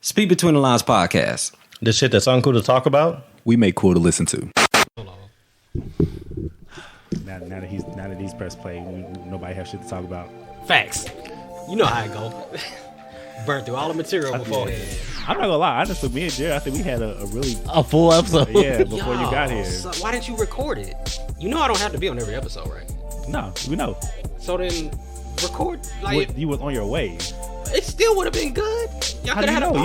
Speak Between the Lines podcast. The shit that's uncool to talk about, we make cool to listen to. Now that he's press play, nobody has shit to talk about. Facts. You know how I go. Burn through all the material beforehand. I'm not gonna lie, honestly, me and Jared, I think we had a really full episode. Yeah, before you got here. So why didn't you record it? You know I don't have to be on every episode, right? No, we know. So then record like you was on your way. It still would have been good. Y'all could have had a bonus.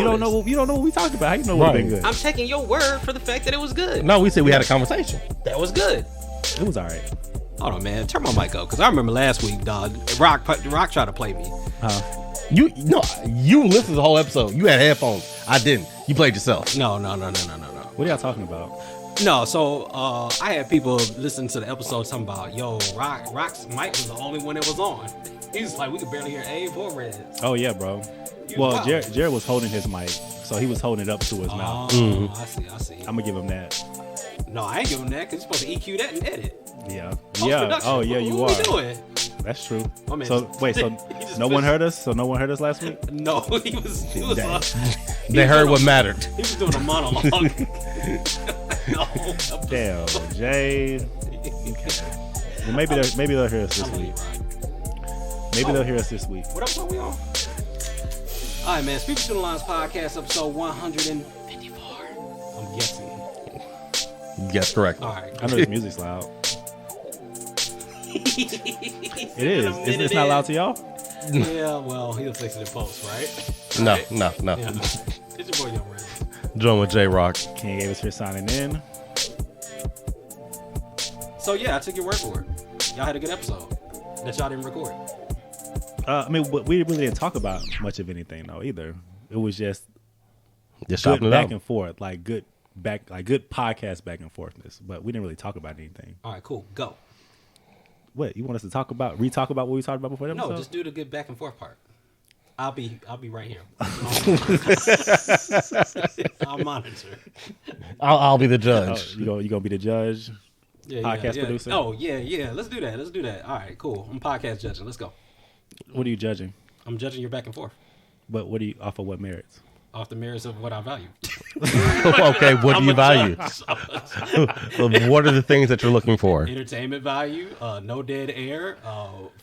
You don't know what we talked about. How you know it would have been good? I'm taking your word for the fact that it was good. No, we said we had a conversation. That was good. It was all right. Hold on, man. Turn my mic up, because I remember last week, dog. Rock tried to play me. You listened to the whole episode. You had headphones. I didn't. You played yourself. No. What are y'all talking about? No, so I had people listen to the episode talking about, yo, Rock's mic was the only one that was on. He was like, we could barely hear Abe or Reds. Oh yeah, bro. Well, Jared was holding his mic, so he was holding it up to his mouth. I see. I'm gonna give him that. No, I ain't giving him that, because you're supposed to EQ that and edit. Yeah. Post-production. Oh yeah, you are. What we doing? That's true. Oh, man. So wait, so no one heard us? So no one heard us last week? No, he was They heard what mattered. He was doing a monologue. No. Damn, Jade. Okay. Well, maybe they'll hear us this week. Maybe they'll hear us this week. What episode we on? All right, man. Speak Between the Lines podcast, episode 154. I'm guessing. Yes, correct. All right. I know this music's loud. It is. It's not loud to y'all? Yeah, well, he'll fix it in post, right? No. Yeah. It's your boy, Young Red. Join with J-Rock. King Davis here signing in. So, yeah, I took your word for it. Y'all had a good episode that y'all didn't record. I mean, we really didn't talk about much of anything though either. It was just chopping good it back out. and forth, good podcast back and forthness. But we didn't really talk about anything. All right, cool. Go. What you want us to talk about? Re-talk about what we talked about before the episode? No, just do the good back and forth part. I'll be right here. I'll monitor. I'll be the judge. You gonna be the judge? Podcast producer? Oh yeah. Let's do that. All right, cool. I'm podcast judging. Let's go. What are you judging? I'm judging your back and forth. But what do you off of what merits? Off the merits of what I value. Okay, what do you value? What are the things that you're looking for? Entertainment value, no dead air,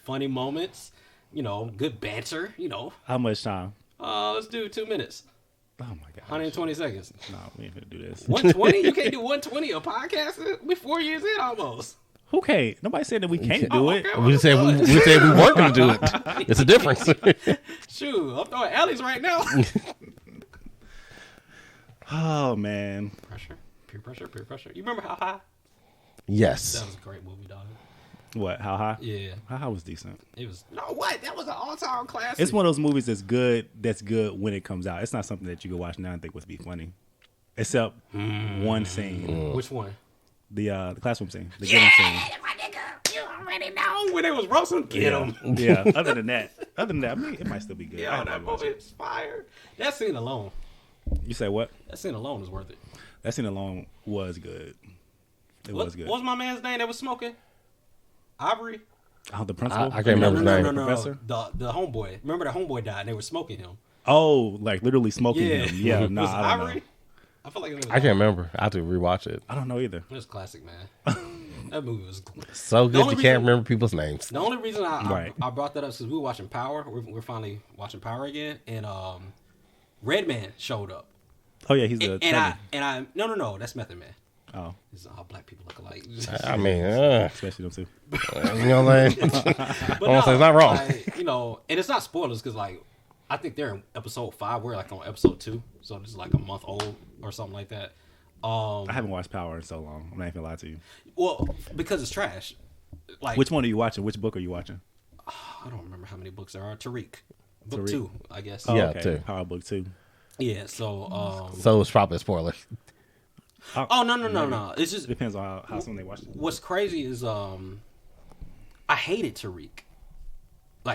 funny moments, good banter, How much time? Let's do 2 minutes. Oh my god. 120 seconds. No, we ain't gonna do this. 120? You can't do 120 a podcast? We're 4 years in almost. Who can't? Nobody said that we can't do it. Okay, We said we weren't going to do it. It's a difference. Shoot, I'm throwing alleys right now. Oh man. Peer pressure. You remember How High? Yes. That was a great movie, dog. What? How High? Yeah. How High was decent. It was that was an all-time classic. It's one of those movies that's good when it comes out. It's not something that you can watch now and think would be funny. Except one scene. Which one? The classroom scene. The getting scene. My nigga, you already know when they was roasting. Get him. Yeah. Other than that, I mean, it might still be good. Yeah, that movie is fire. That scene alone. You say what? That scene alone is worth it. That scene alone was good. It was good. What was my man's name that was smoking? Aubrey? Oh, the principal? I can't remember his name. No. Professor? The homeboy. Remember the homeboy died and they were smoking him? Oh, like literally smoking Yeah. him. Yeah, Was nah, it I don't Aubrey? know. I feel like it was I can't remember. I have to rewatch it. I don't know either. It was classic, man. That movie was So good you only can't reason- remember people's names. The only reason Right. I brought that up is because we were watching Power. We're finally watching Power again, and Redman showed up. Oh yeah, he's a no, that's Method Man. Oh, It's all black people look alike. I mean, especially them two. you know what I'm saying? But I won't say it's not wrong. And it's not spoilers because I think they're in episode 5. We're on episode 2, so this is like a month old or something like that. I haven't watched Power in so long. I'm not even gonna lie to you. Well, because it's trash. Like, Which one are you watching? Which book are you watching? I don't remember how many books there are. Tariq, book Tariq. 2, I guess. Oh, Yeah, okay. two. Power book 2. Yeah. So. So it's probably a spoiler. Oh no! It's just It depends on how soon they watch it. what's crazy is I hated Tariq.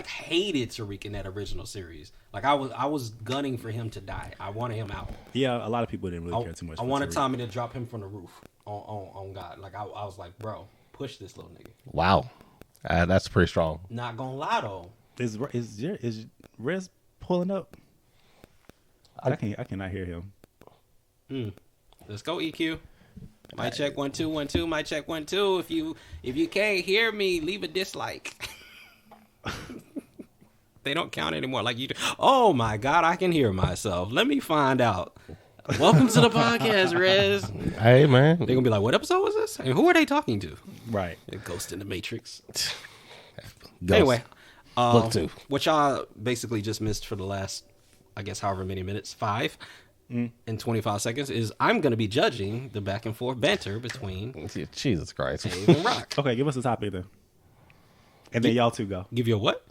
Hated Tariq in that original series. I was gunning for him to die. I wanted him out. Yeah, a lot of people didn't really care too much. I for wanted Tariq. Tommy to drop him from the roof on God. I was like, bro, push this little nigga. Wow. That's pretty strong. Not gonna lie though. Is Rez pulling up? I cannot hear him. Let's go, EQ. Mic check 1 2 1 2. Mic check 1 2. If you can't hear me, leave a dislike. They don't count anymore like you do. Oh my God, I can hear myself. Let me find out. Welcome to the podcast, Rez. Hey, man. They're gonna be like, "What episode was this? And who are they talking to?" Right. Ghost in the Matrix. Ghost. Anyway, Book 2. what y'all basically just missed for the last, I guess, however many minutes, 5 in 25 seconds, is I'm going to be judging the back and forth banter between Jesus Christ. Dave and Rock. Okay, give us a topic then. And then y'all two go. Give you a what?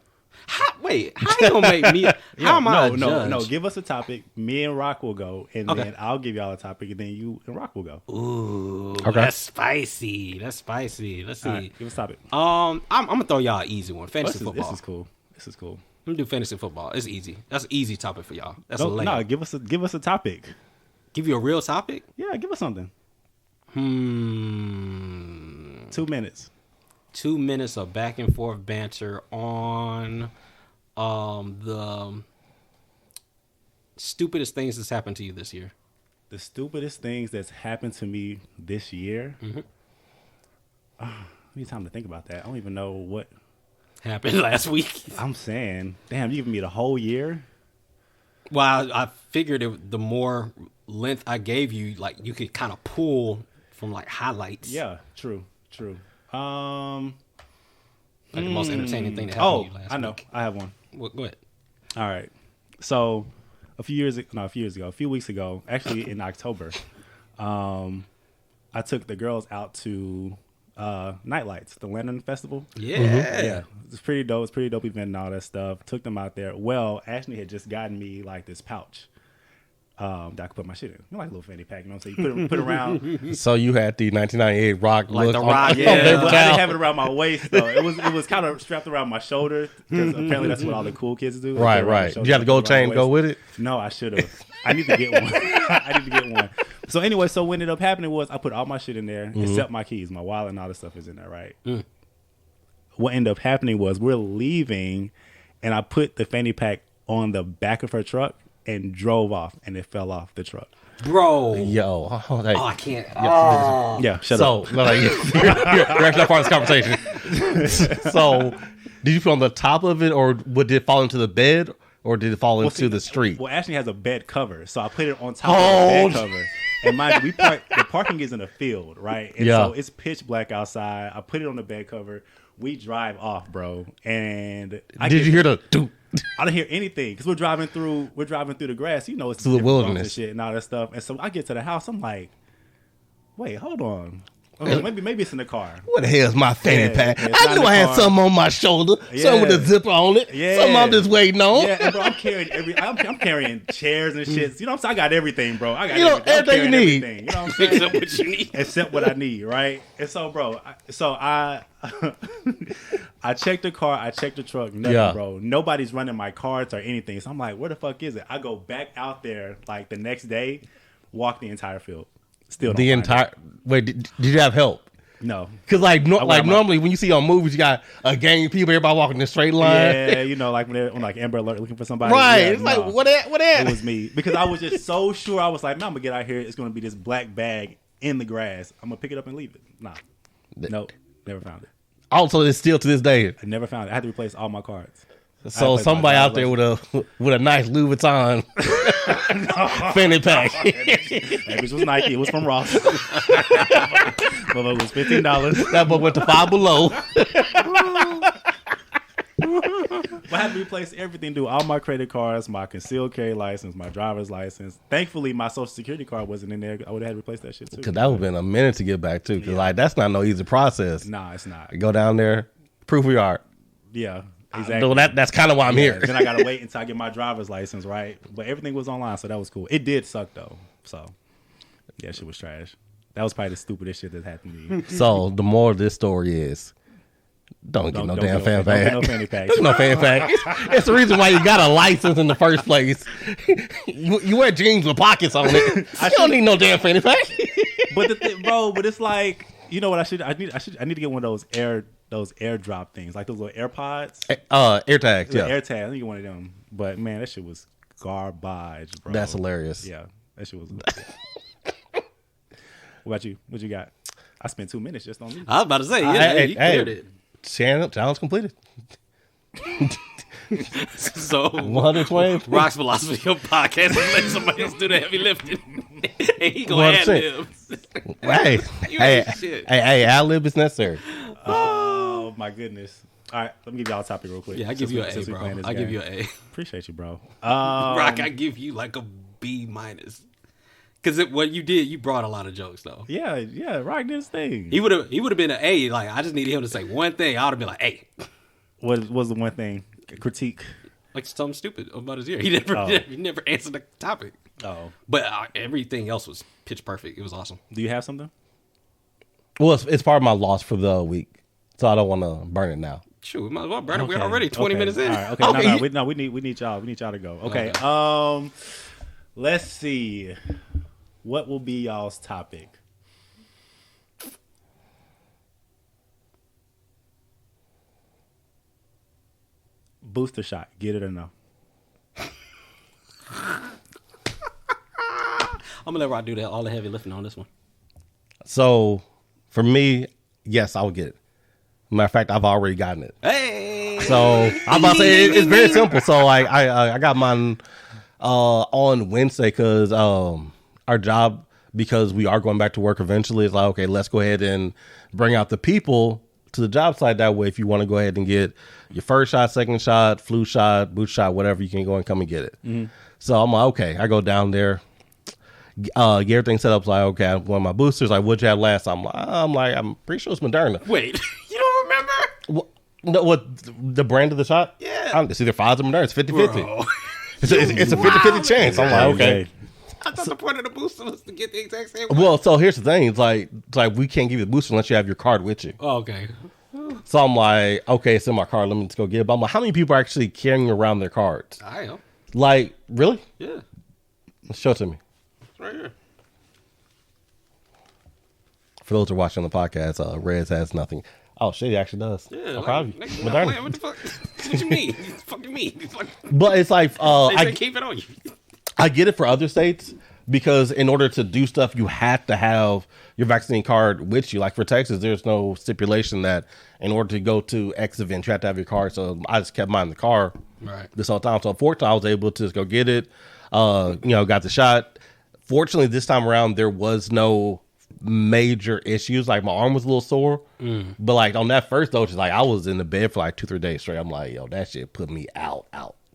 How you gonna make me? How am I a judge? No. Give us a topic. Me and Rock will go, and Okay. then I'll give y'all a topic, and then you and Rock will go. Ooh, Okay. that's spicy. That's spicy. Let's see. All right, give us a topic. I'm gonna throw y'all an easy one. Fantasy football. This is cool. This is cool. I'm gonna do fantasy football. It's easy. That's an easy topic for y'all. That's a No, layup. give us a topic. Give you a real topic. Yeah, give us something. 2 minutes. 2 minutes of back and forth banter on the stupidest things that's happened to you this year. The stupidest things that's happened to me this year. I need time to think about that. I don't even know what Happened last week. I'm saying. Damn, you giving me the whole year? Well, I figured the more length I gave you, like you could kind of pull from like highlights. Yeah, true. Like the most entertaining thing that happened to you last week. I know. I have one. Well, go ahead. All right. So a few weeks ago, actually in October, I took the girls out to Nightlights, the Lantern Festival. Yeah. Yeah. It's pretty dope. It's a pretty dope event and all that stuff. Took them out there. Well, Ashley had just gotten me like this pouch that I could put my shit in. You know, like a little fanny pack, you know what I'm saying? You put it around. So you had the 1998 Rock Like look the on- Rock, on yeah. paper But I towel. didn't have it around my waist though. It was kind of strapped around my shoulder because apparently that's what all the cool kids do. They put it Right, around their right. shoulder, You had the put it gold around chain my to go waist. with it? No, I should have. I need to get one. I need to get one. So anyway, what ended up happening was I put all my shit in there except my keys, my wallet, and all this stuff is in there, right? What ended up happening was we're leaving, and I put the fanny pack on the back of her truck and drove off, and it fell off the truck. Bro. Yo. Oh, hey. Oh, I can't. Oh. Yeah, shut up. So, like, you're actually not part of this conversation. So, did you put on the top of it, or did it fall into the bed, or did it fall into the street? Well, Ashley has a bed cover, so I put it on top of the bed cover. And mind you, the parking is in a field, right? And Yeah. so it's pitch black outside. I put it on the bed cover. We drive off, bro. And Did you hear the doop? I didn't hear anything because we're driving through the grass. You know, it's Through the different bumps wilderness. and shit and all that stuff. And so I get to the house. I'm like, wait, hold on. Okay, maybe it's in the car. What the hell is my fanny Yeah, pack? it's I not knew in I the had car. something on my shoulder, something with a Yeah. zipper on it, Yeah. something I'm just waiting on. Yeah, and bro, I'm carrying I'm carrying chairs and shit. You know what I'm saying? I got everything, bro. I got You know, everything. I'm everything you carrying need. everything. You know what I'm saying? Except what you need. Except what I need, right? And so, bro, I checked the car, I checked the truck, nothing, Yeah. bro. Nobody's running my cards or anything. So I'm like, where the fuck is it? I go back out there like the next day, walk the entire field. Still don't The find entire wait, did you have help? it. No. Because like went out my- normally when you see on movies, you got a gang of people, everybody walking in a straight line. Yeah, you know, like when they're on like Amber Alert looking for somebody. Right. Yeah, It's no. like what at? It was me because I was just so sure. I was like, man, I'm gonna get out here. It's gonna be this black bag in the grass. I'm gonna pick it up and leave it. Nah, nope, never found it. Also, it's still to this day. I never found it. I had to replace all my cards. So replaced somebody my out there with a nice Louis Vuitton fanny pack. Maybe it was Nike. It was from Ross. But it was $15. That book went to Five Below. But I had to replace everything, dude. All my credit cards, my concealed carry license, my driver's license. Thankfully, my social security card wasn't in there. I would have had to replace that shit too. Because that would have been a minute to get back to. Because like that's not no easy process. Nah, it's not. Go down there, proof we are. Yeah, exactly. So that's kind of why I'm here. Then I gotta wait until I get my driver's license, right? But everything was online, so that was cool. It did suck though. So yeah, shit was trash. That was probably the stupidest shit that happened to me. So the moral of this story is, don't get no damn fan Don't get pack. no fanny pack. No fan pack. It's the reason why you got a license in the first place. You wear jeans with pockets on it. You don't need no damn fanny pack. But the thing, bro, but it's like, you know what I need to get one of those airdrop things, like those little AirPods. AirTags, The yeah. AirTag. I need to get one of them. But man, that shit was garbage, bro. That's hilarious. Yeah, that shit was. What about you? What you got? I spent 2 minutes just on you. I was about to say, yeah, you cleared it. Challenge completed. So 120. Rock's philosophy of podcast is let somebody else do the heavy lifting, and he gonna ad 100%. lib. Hey, ad lib is necessary. Oh my goodness! All right, let me give y'all a topic real quick. Yeah, I give you an A, Since we bro. playing this I give game. you an A. Appreciate you, bro. Rock, I give you like a B minus. Because what you did, you brought a lot of jokes though. Yeah, Rock did his thing. He would have been an A. Like I just needed him to say one thing. I would have been like, A. What was the one thing? Critique. Like something stupid about his year. He never answered the topic. Oh, But everything else was pitch perfect. It was awesome. do you have something? Well, it's part of my loss for the week, so I don't want to burn it now. Shoot, we might as well burn it. We're Okay, already 20 okay. minutes in. All right, okay. No, we need y'all. We need y'all to go. Okay. Let's see. What will be y'all's topic? Booster shot. Get it or no? I'm gonna let Rock do all the heavy lifting on this one. So for me, yes, I would get it. Matter of fact, I've already gotten it. Hey. So I'm about to say it's very simple. So like I got mine on Wednesday because our job, because we are going back to work eventually, is like, okay, let's go ahead and bring out the people to the job site. That way, if you want to go ahead and get your first shot, second shot, flu shot, boost shot, whatever, you can go and come and get it. Mm-hmm. So I'm like, okay, I go down there, get everything set up. Like, okay, I want my boosters. Like, what'd you have last? I'm pretty sure it's Moderna. Wait, you don't remember? What the brand of the shot? Yeah. It's either Pfizer or Moderna. It's 50-50. Bro. It's a 50-50 chance. I'm like, okay. I thought the point of the booster was to get the exact same one. Well, so here's the thing. It's like we can't give you the booster unless you have your card with you. Oh, okay. So I'm like, okay, it's in my card. Let me just go get it. But I'm like, how many people are actually carrying around their cards? I am. Like, really? Yeah. Show it to me. It's right here. For those who are watching the podcast, Reds has nothing. Oh, shit, he actually does. Yeah. I'm proud of you. Nigga, Moderna. what the fuck? What you mean? You fucking mean? But it's like, They say keep it on you. I get it for other states because in order to do stuff, you have to have your vaccine card with you. Like for Texas, there's no stipulation that in order to go to X event, you have to have your card. So I just kept mine in the car this whole time. So fortunately, I was able to just go get it. Got the shot. Fortunately, this time around, there was no major issues. Like my arm was a little sore, but like on that first dose, like I was in the bed for like 2-3 days straight. I'm like, yo, that shit put me out.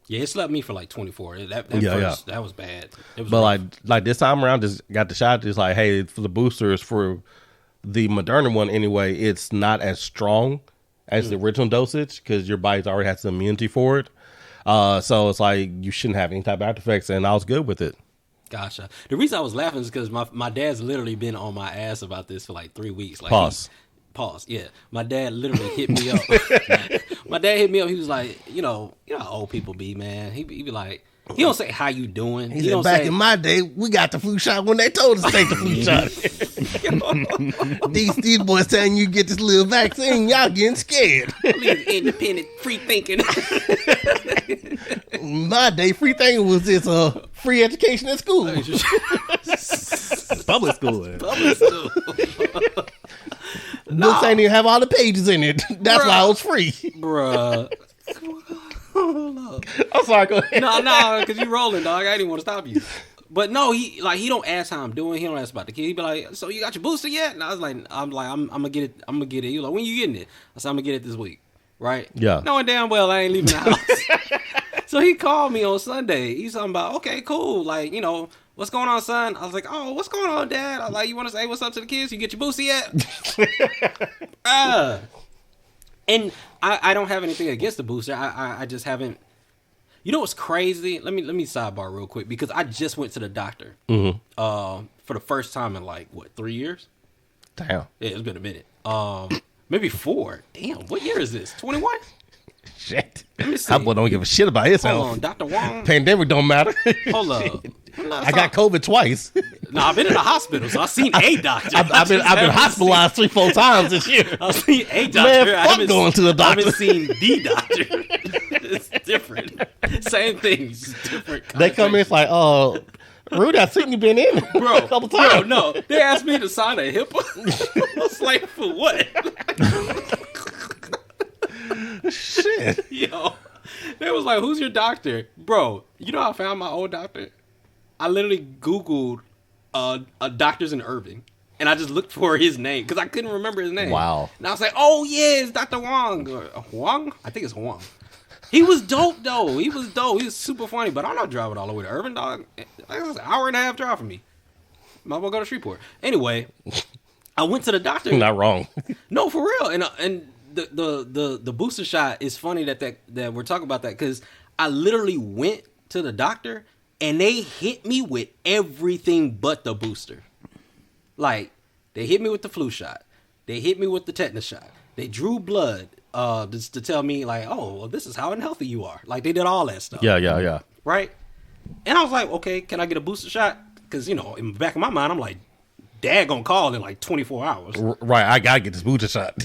Yeah, it slept me for like 24. That was bad. It was But rough. like this time around, just got the shot. Just like, hey, for the boosters for the Moderna one anyway, it's not as strong as the original dosage because your body's already has some immunity for it. So it's like you shouldn't have any type of after effects, and I was good with it. Gotcha. The reason I was laughing is because my dad's literally been on my ass about this for like 3 weeks. Like Pause. Yeah, my dad literally hit me up. My dad hit me up. He was like, you know how old people be, man. He be like, he don't say how you doing. He said, back in my day, we got the flu shot when they told us to take the flu shot. These boys telling you get this little vaccine, y'all getting scared. Independent, free thinking. My day, free thinking was this free education at school. Public school. Public school. Books ain't even have all the pages in it. That's why it was free. Bruh. I'm sorry, go ahead. No, because you rolling, dog. I didn't want to stop you. But no, he don't ask how I'm doing. He don't ask about the kid. He be like, so you got your booster yet? And I was like, I'm gonna get it. I'm gonna get it. He was like, when you getting it? I said, I'm gonna get it this week. Right? Yeah. Knowing damn well I ain't leaving the house. So he called me on Sunday. He's talking about, okay, cool. Like, what's going on, son? I was like, oh, what's going on, Dad? I was like, you want to say what's up to the kids? You get your booster yet? And I don't have anything against the booster. I just haven't. You know what's crazy? Let me sidebar real quick because I just went to the doctor for the first time in like 3 years? Damn. Yeah, it's been a minute. Maybe 4. Damn, what year is this? 21? Shit. Let me see. That boy don't give a shit about his Hold health. on, Dr. Wong. Pandemic don't matter. Hold up. I got COVID twice. No, I've been in the hospital, so I've seen a doctor. I've been hospitalized 3-4 times this year. I've seen a doctor. Man, fuck going to the doctor. I haven't seen the doctor. It's different. Same thing. Just different. They come in, it's like, oh, Rudy, I seen you been in Bro, a couple times. No, they asked me to sign a HIPAA. I was like, for what? Shit. Yo, they was like, who's your doctor? Bro, you know how I found my old doctor? I literally Googled doctors in Irving. And I just looked for his name because I couldn't remember his name. Wow. And I was like, oh, yeah, it's Dr. Wong. Wong? I think it's Wong. He was dope, though. He was dope. He was super funny. But I'm not driving all the way to Irving, dog. It was an hour and a half drive for me. Might as well go to Shreveport. Anyway, I went to the doctor. Not wrong. No, for real. And the booster shot is funny that we're talking about that because I literally went to the doctor and they hit me with everything but the booster. Like, they hit me with the flu shot. They hit me with the tetanus shot. They drew blood just to tell me, like, oh, well, this is how unhealthy you are. Like, they did all that stuff. Yeah. Right? And I was like, okay, can I get a booster shot? Because, in the back of my mind, I'm like, Dad gonna call in like 24 hours. Right, I gotta get this booster shot.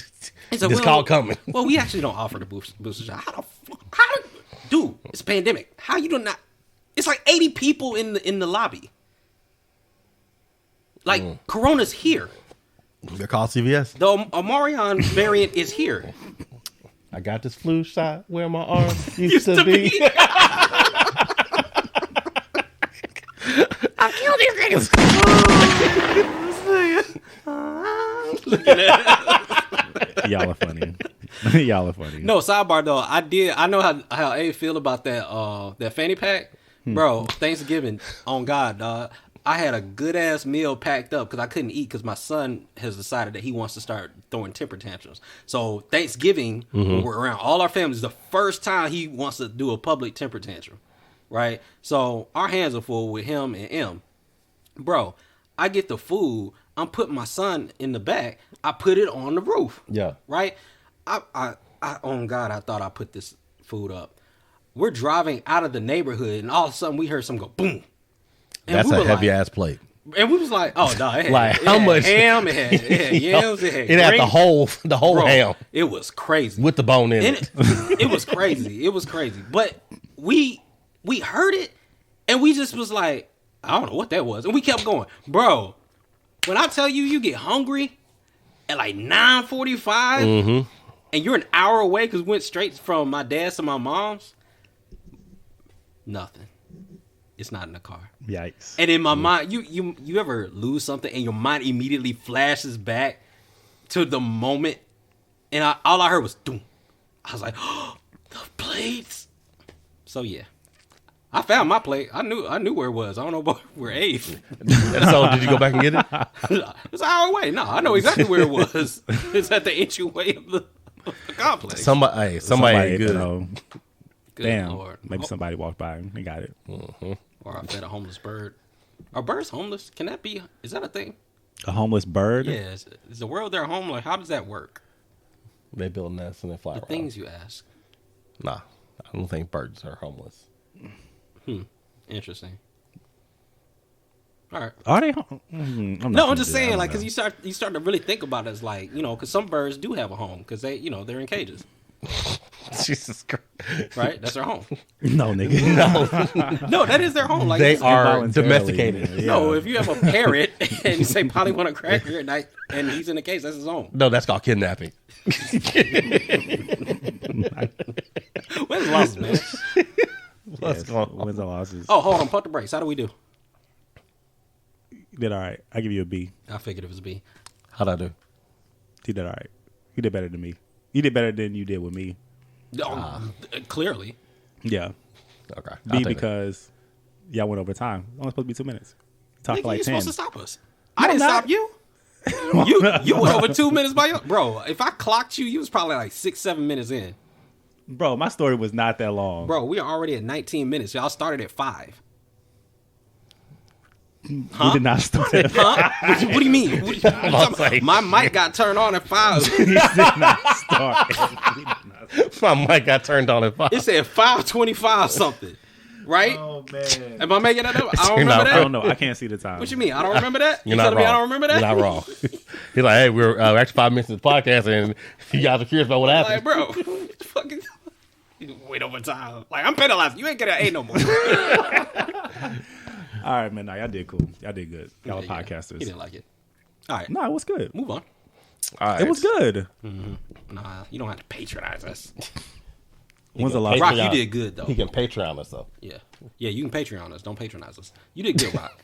This call coming. Well, we actually don't offer the booster shot. Dude, it's a pandemic. How you do not? It's like 80 people in the lobby. Like, Corona's here. They're called CVS. The Omarion variant is here. I got this flu shot where my arm used to be. I killed these niggas. Look at that. Y'all are funny. Y'all are funny. No, sidebar though. I know how A feel about that fanny pack. Bro, Thanksgiving, on God, dog. I had a good ass meal packed up because I couldn't eat because my son has decided that he wants to start throwing temper tantrums. So Thanksgiving, when we're around all our families, the first time he wants to do a public temper tantrum, right? So our hands are full with him and M. Bro, I get the food. I'm putting my son in the back. I put it on the roof. Yeah. Right? I on God, I thought I put this food up. We're driving out of the neighborhood, and all of a sudden we heard something go boom. And that's we a heavy like, ass plate. And we was like, oh, no, it had, like, it how had much? ham, it had yams, it had It had greens. the whole Bro, ham. It was crazy. With the bone in And it. It was crazy. It was crazy. But we heard it, and we just was like, I don't know what that was. And we kept going. Bro, when I tell you, you get hungry at like 9:45, and you're an hour away because we went straight from my dad's to my mom's, nothing. It's not in the car. Yikes. And in my mind, you ever lose something and your mind immediately flashes back to the moment, and all I heard was doom. I was like, oh, the plates. So yeah, I found my plate. I knew where it was. I don't know about where Abe. So did you go back and get it? It's an hour away. No, I know exactly where it was. It's at the entryway of the complex. Somebody good. Good Damn. Lord. Maybe somebody walked by and got it. Or I fed a homeless bird. Are birds homeless? Can that be? Is that a thing? A homeless bird? Yeah. Is the world their home? Like, how does that work? They build nests and they fly The around. things you ask. Nah, I don't think birds are homeless. Interesting. All right. Are they? I'm just saying, like, because you start to really think about it as like, because some birds do have a home because they, they're in cages. Jesus Christ. Right? That's their home. No, nigga. No, that is their home. Like, They are involuntarily, domesticated. yeah. No, if you have a parrot and you say Polly want a cracker at night and he's in the cage, that's his home. No, that's called kidnapping. Where's the losses, man? What's going on? Wins and losses. Oh, hold on. Pump the brakes. How do we do? You did all right. I give you a B. I figured it was B. How'd I do? You did all right. You did better than me. You did better than you did with me. Clearly. Yeah. Okay. B because y'all went over time. Only supposed to be 2 minutes. Talk Nigga, for like you're 10. supposed to stop us. I didn't stop you. You went over 2 minutes by your... Bro, if I clocked you, you was probably like 6-7 minutes in. Bro, my story was not that long. Bro, we are already at 19 minutes. Y'all started at 5. We did not start at Huh? What do you mean? What do you like, my mic got turned on at 5. We did not start. My mic got turned on at 5. It said 5:25 something. Right? Oh, man. Am I making that up? I don't You're remember not that. I don't know. I can't see the time. What you mean? I don't remember that? You're You not telling wrong. me I don't remember that? You're not wrong. He's like, hey, we're actually 5 minutes into the podcast, and you guys are curious about what happened. Like, bro, fucking... Wait overtime. Like, I'm penalized. You ain't getting an A no more. All right, man. Nah, y'all did cool. Y'all did good. Y'all are Yeah, podcasters. He didn't like it. All right. No, it was good. Move on. All right. It was good. Nah, you don't have to patronize us. When's the last? Rock, Patreon. you did good, though. He can Patreon us, though. Yeah. Yeah, you can Patreon us. Don't patronize us. You did good, Rock.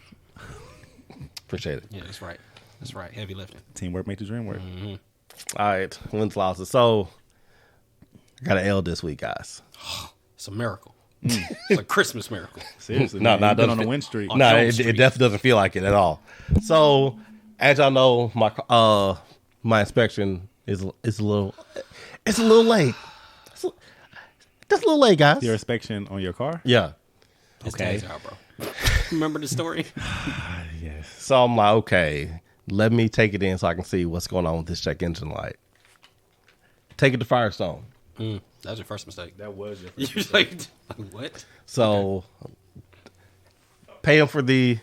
Appreciate it. Yeah, that's right. That's right. Heavy lifting. Teamwork make the dream work. All right. Wins, losses. So, I got an L this week, guys. It's a miracle. It's a Christmas miracle. Seriously, No, man. no, it You've been doesn't on a fit. win streak. On No, Jones it Street. definitely doesn't feel like it at all. So, as y'all know, my inspection is a little late. It's just a little late, guys. Your inspection on your car. Yeah. His Okay. tags out, bro. Remember the story? Yes. So I'm like, okay, let me take it in so I can see what's going on with this check engine light. Take it to Firestone. That was your first mistake. That was your. You was like, what? So pay them for the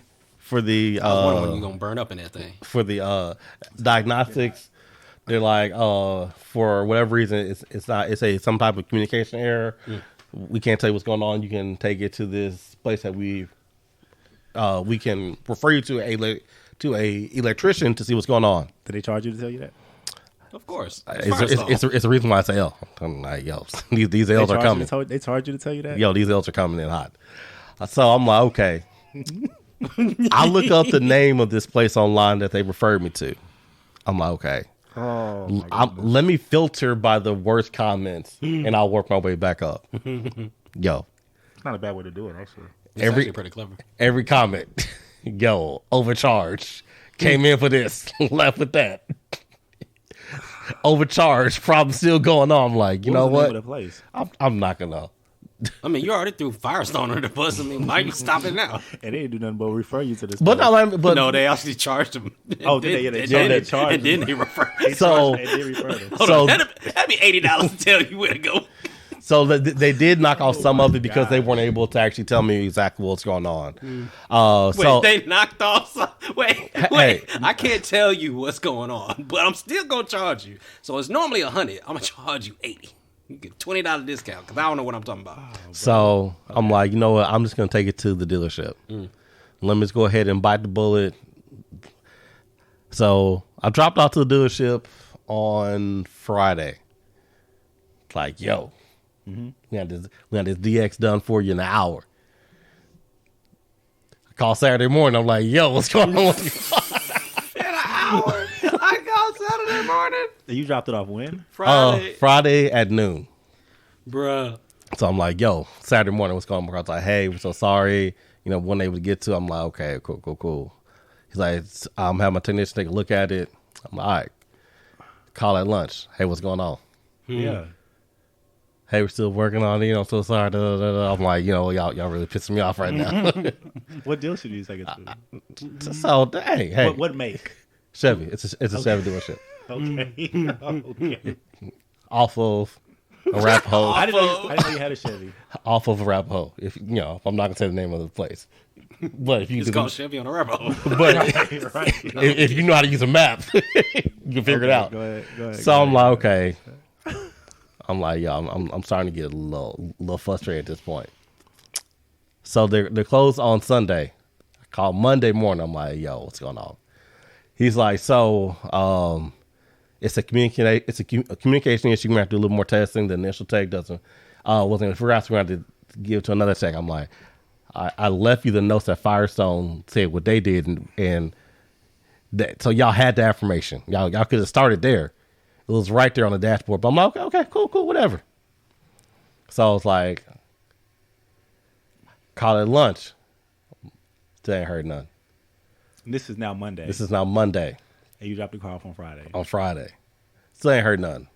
When you gonna burn up in that thing? diagnostics. They're like, for whatever reason, it's some type of communication error. We can't tell you what's going on. You can take it to this place that we can refer you to a electrician to see what's going on. Did they charge you to tell you that? Of course. It's a reason why I say L. I'm like, yo, these L's are coming. They charged you to tell you that? Yo, these L's are coming in hot. So I'm like, okay. I look up the name of this place online that they referred me to. I'm like, okay. Oh, my goodness. Let me filter by the worst comments, and I'll work my way back up. Yo, It's not a bad way to do it, actually. It's actually pretty clever. every comment, yo, overcharged. Came in for this, left with that. Overcharged, problem still going on. I'm like, you know was the name what? of the place? I'm not gonna. I mean, you already threw Firestone under the bus. I mean, why you stop it now? And they didn't do nothing but refer you to this. But place. no, but No, they actually charged him. Oh, did they? Yeah, they And charged- then- they charged And then him. he referred. so They did refer them. Hold so on, that'd be $80 to tell you where to go. so they did knock off some of it because they weren't able to actually tell me exactly what's going on. Wait, So they knocked off some. Wait. Hey. I can't tell you what's going on, but I'm still gonna charge you. So it's normally $100. I'm gonna charge you $80. You get $20 discount because I don't know what I'm talking about. So I'm like, you know what? I'm just gonna take it to the dealership. Let me just go ahead and bite the bullet. So I dropped off to the dealership on Friday. It's like, yo, we got this DX done for you in an hour. I call Saturday morning. I'm like, yo, what's going on with you? In an hour. I called Saturday morning. You dropped it off when? Friday. Friday at noon. Bruh. So I'm like, yo, Saturday morning, what's going on? I was like, hey, we're so sorry. You know, wasn't able to get to. I'm like, okay, cool. He's like, I'm having my technician take a look at it. I'm like, all right. Call at lunch. Hey, what's going on? Yeah. Hey, we're still working on it. You know, I'm so sorry. I'm like, you know, y'all really pissing me off right now. What deal should you take it to? So, hey, What make? Chevy. It's a Chevy dealership. Okay. Okay. Off of Arapahoe. I didn't know you had a Chevy. Off of Arapahoe. If you know, I'm not gonna say the name of the place. But if you It's could, called Chevy on a Rebel. but Right. if you know how to use a map, you can figure it out. Go ahead. So I'm like, okay. I'm like, yeah, I'm starting to get a little frustrated at this point. So they're closed on Sunday. I called Monday morning. I'm like, yo, what's going on? He's like, so it's a communication issue. You're gonna have to do a little more testing. The initial tech wasn't gonna figure out, so we're gonna have to give it to another tech. I'm like, I left you the notes that Firestone said what they did, and that, so y'all had the information. Y'all could have started there. It was right there on the dashboard. But I'm like, okay, cool, whatever. So I was like, call it lunch. Still ain't heard none. This is now Monday. This is now Monday. And you dropped the car off on Friday. On Friday. Still ain't heard none.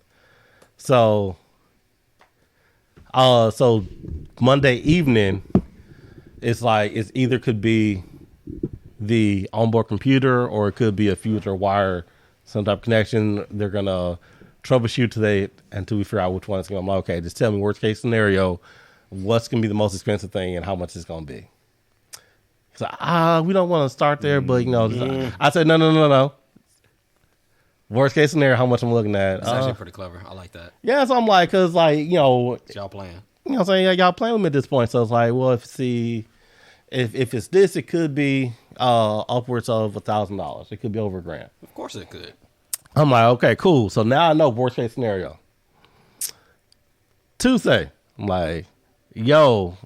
So Monday evening, it's like it's either could be the onboard computer or it could be a fuse or wire, some type of connection. They're gonna troubleshoot today until we figure out which one it's gonna be. I'm like, okay, just tell me worst case scenario, what's gonna be the most expensive thing and how much it's gonna be. He's like, we don't want to start there, but you know, I said, no. Worst case scenario, how much I'm looking at. It's actually pretty clever. I like that. Yeah, so I'm like, because, like, It's y'all playing. You know what I'm saying? Yeah, y'all playing with me at this point. So it's like, well, if it's this, it could be upwards of $1,000. It could be over $1,000. Of course it could. I'm like, okay, cool. So now I know worst case scenario. Tuesday, I'm like, yo,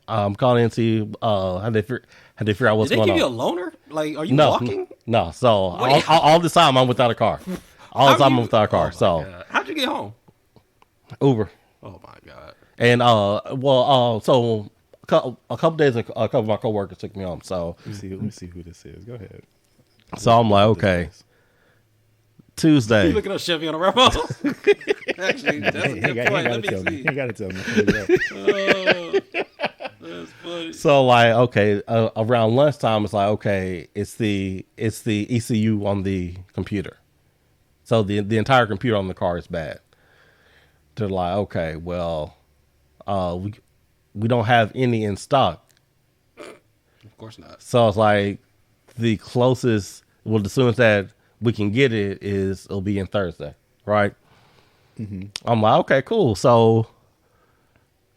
I'm calling in to see how they figure out what's Did they going give on. you a loaner? Like, are you No, walking? no. So all this time I'm without a car. All this time I'm without a car. So God. How'd you get home? Uber. Oh my God. And so a couple days, a couple of my coworkers took me home. So Let me see who this is. Go ahead. so I'm like, okay, Tuesday. You looking up Chevy on a Rambo? Actually, that's a good point. Let me see. You gotta tell me. That's funny. So like, okay, around lunchtime, it's like, okay, it's the ECU on the computer. So the entire computer on the car is bad. They're like, okay, well, we don't have any in stock. Of course not. So it's like the closest, well, the soonest that we can get it'll be in Thursday, right? Mm-hmm. I'm like, okay, cool. So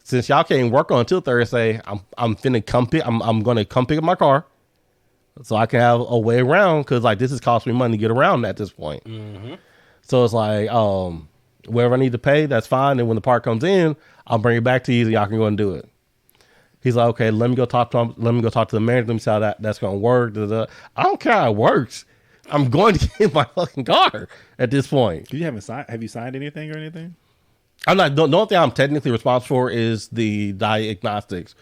since y'all can't work on until Thursday, I'm gonna come pick up my car so I can have a way around, because like this is costing me money to get around at this point. Mm-hmm. So it's like, wherever I need to pay, that's fine. And when the part comes in, I'll bring it back to you and y'all can go and do it. He's like, okay, let me go talk to him. Let me go talk to the manager. Let me see how that's going to work. I don't care how it works. I'm going to get my fucking car at this point. You haven't signed? Have you signed anything or anything? I'm not. The only thing I'm technically responsible for is the diagnostics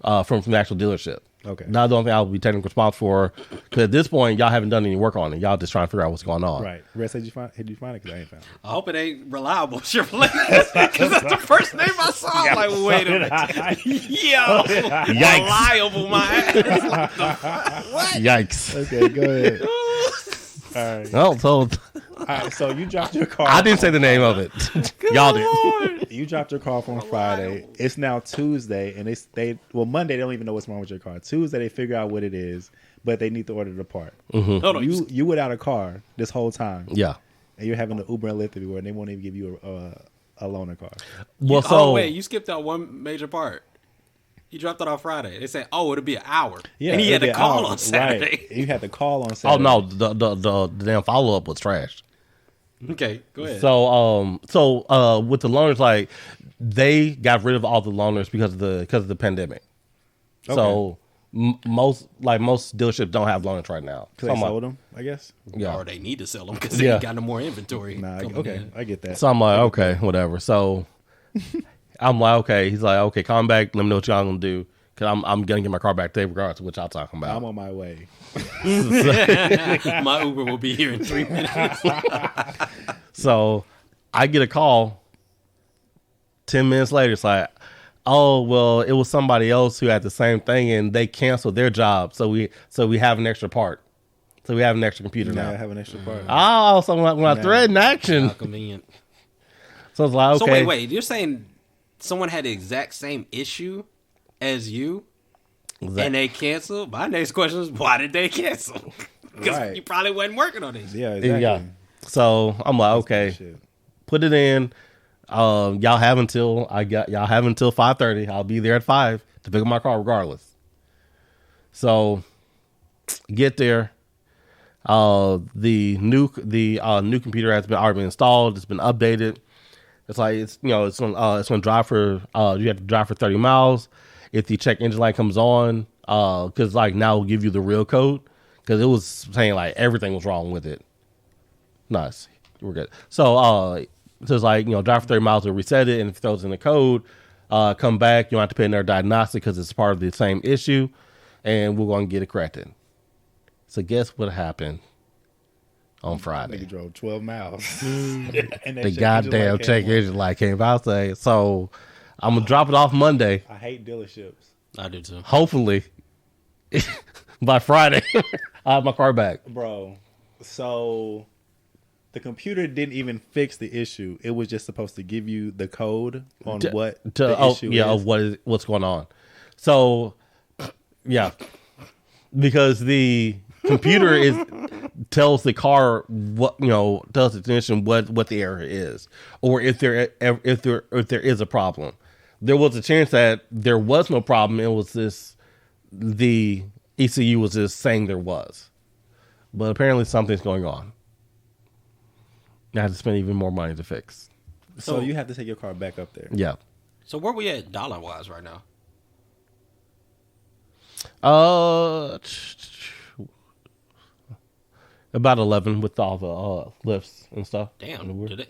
from the actual dealership. Okay. Not the only thing I'll be technically responsible for, because at this point y'all haven't done any work on it. Y'all just trying to figure out what's going on. Right. Red, did you find it? Because I ain't found it. I hope it ain't reliable Chevrolet, because that's the first name I saw. I'm like, wait a minute. Yo, reliable my ass. What? Yikes. Okay, go ahead. All right. Oh, so All right. So you dropped your car. I didn't say the name of it. Y'all did. You dropped your car off on Friday. It's now Tuesday, and Monday they don't even know what's wrong with your car. Tuesday they figure out what it is, but they need to order the part. Mm-hmm. No, You without a car this whole time. Yeah. And you're having the Uber and Lyft everywhere, and they won't even give you a loaner car. Well, wait, you skipped out one major part. You dropped it on Friday. They said, "Oh, it'll be an hour." Yeah, and he had it'll to be an call hour. on Saturday. Right. You had to call on oh Saturday. no, the damn follow up was trash. Okay, go ahead. So with the loaners, like they got rid of all the loaners because of the pandemic. Okay. So most dealerships don't have loaners right now. Because they sold them, I guess. Yeah. Or they need to sell them because they ain't got no more inventory. Nah, coming okay, in. I get that. So I'm like, okay, whatever. So I'm like, okay. He's like, okay, call me back. Let me know what y'all gonna do, because I'm gonna get my car back today, regardless of what y'all talking about. I'm on my way. My Uber will be here in 3 minutes. So I get a call 10 minutes later. It's like, oh, well, it was somebody else who had the same thing and they canceled their job. So we have an extra part. So we have an extra computer Now I now. have an extra part. Oh, so when I threaten action. How convenient. So it's like, okay. So wait. You're saying someone had the exact same issue as you, and they canceled? My next question is, why did they cancel? Because Right. you probably wasn't working on this. Yeah, exactly. Yeah. So I'm like, okay, Shit. put it in. Y'all have until 5:30. I'll be there at 5 to pick up my car regardless. So get there. The new computer has been already been installed. It's been updated. It's like it's gonna drive for you have to drive for 30 miles. If the check engine light comes on, because like now it'll give you the real code, because it was saying like everything was wrong with it. Nice, we're good. So it's like, drive for 30 miles to reset it, and if it throws in the code, come back. You don't have to pay another diagnostic because it's part of the same issue, and we're going to get it corrected. So guess what happened on Friday? Nigga drove 12 miles. The goddamn check engine light came out. So I'm gonna drop it off Monday. I hate dealerships. I do too. Hopefully by Friday I have my car back. Bro, so the computer didn't even fix the issue. It was just supposed to give you the code on what the issue is. What's going on. So yeah, because the computer is tells the car tells the technician what the error is, or if there is a problem. There was a chance that there was no problem. It was the ECU was just saying there was, but apparently something's going on. I have to spend even more money to fix. So you have to take your car back up there. Yeah. So where we at dollar wise right now? About 11 with all the lifts and stuff. Damn. Did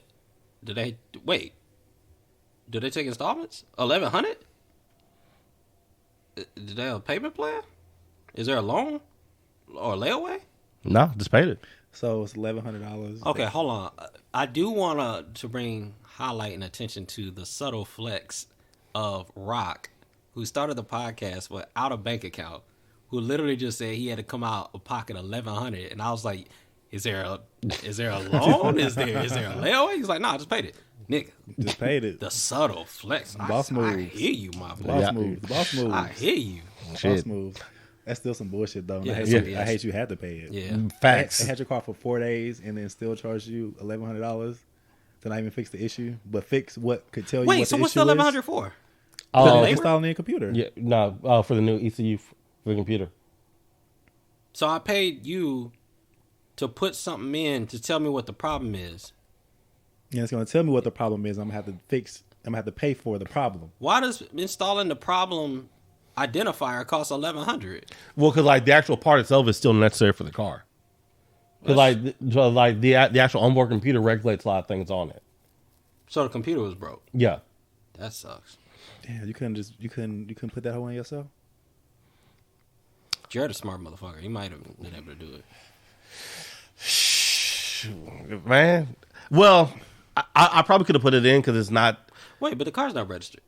they wait? Did they take installments? 1,100? Did they have a payment plan? Is there a loan or a layaway? No, just paid it. So it's $1,100. Okay, hold on. I do want to highlight and attention to the subtle flex of Rock, who started the podcast without a bank account, who literally just said he had to come out of pocket $1,100, and I was like, "Is there a loan? is there a layaway?" He's like, "Nah, I just paid it, nigga. Just paid it." The subtle flex. Boss moves. I hear you, my boy. Boss moves. Boss moves. I hear you. Boss moves. That's still some bullshit though. Yeah, I hate you had to pay it. Yeah, facts. They had your car for 4 days and then still charge you $1,100 to not even fix the issue, but fix what could tell you. Wait, what so the what's the issue $1,100 is. for? Installing your computer. Yeah, no, for the new ECU for the computer. So I paid you to put something in to tell me what the problem is. And it's going to tell me what the problem is. I'm going to have to fix. I'm going to have to pay for the problem. Why does installing the problem identifier cost $1,100? Well, because like the actual part itself is still necessary for the car. Because like the actual onboard computer regulates a lot of things on it. So the computer was broke. Yeah, That sucks. Yeah, you couldn't put that hole in yourself. Jared a smart motherfucker. He might have been able to do it. man. Well, I probably could have put it in because it's not. Wait, but the car's not registered.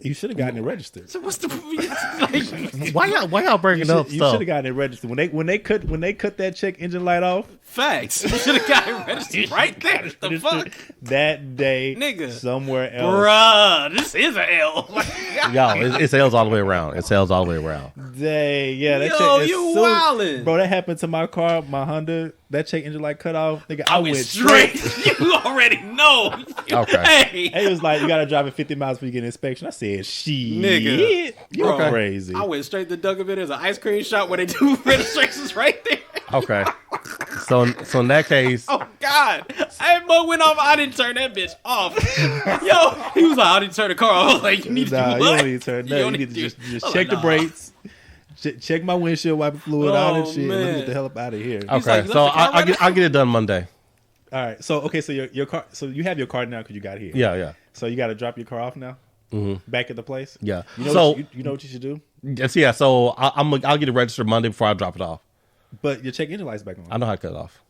You should have gotten it registered. So what's the like, Why y'all breaking up You stuff? should have gotten it registered when they cut that check engine light off. facts? You should have got it registered right there. The fuck, That day, Nigga. somewhere else. bruh, this is an L. Yo, it sails all the way around. It sails all the way around. Dang, yeah, that Yo, check. as you soon- wildin'. bro. That happened to my car, my Honda. That check engine light cut off. Nigga, I went straight. You already know. Okay. Hey, Hey, it was like you gotta drive at 50 miles before you get an inspection. I said, "Shit, Nigga. you Bro, crazy." I went straight to Dunkin'. There's an ice cream shop where they do registrations right there. Okay. So in that case, Oh God! That boy went off. I didn't turn that bitch off. Yo, he was like, "I didn't turn the car off." I was like, "You need to Nah, do you what? don't need to turn that. You need to just I was check the like, nah. brakes, check my windshield wiper fluid, all that Oh, shit. Let me man. get the hell up out of here. He's okay. like, So "Left the car I'll get it done Monday. All right, so so your car, so you have your car now because you got here. Yeah. So you got to drop your car off now. Back at the place. Yeah. You know So- what you know what you should do. Yes, yeah. So I'll get it registered Monday before I drop it off. But your check engine light's back on. I know how to cut it off.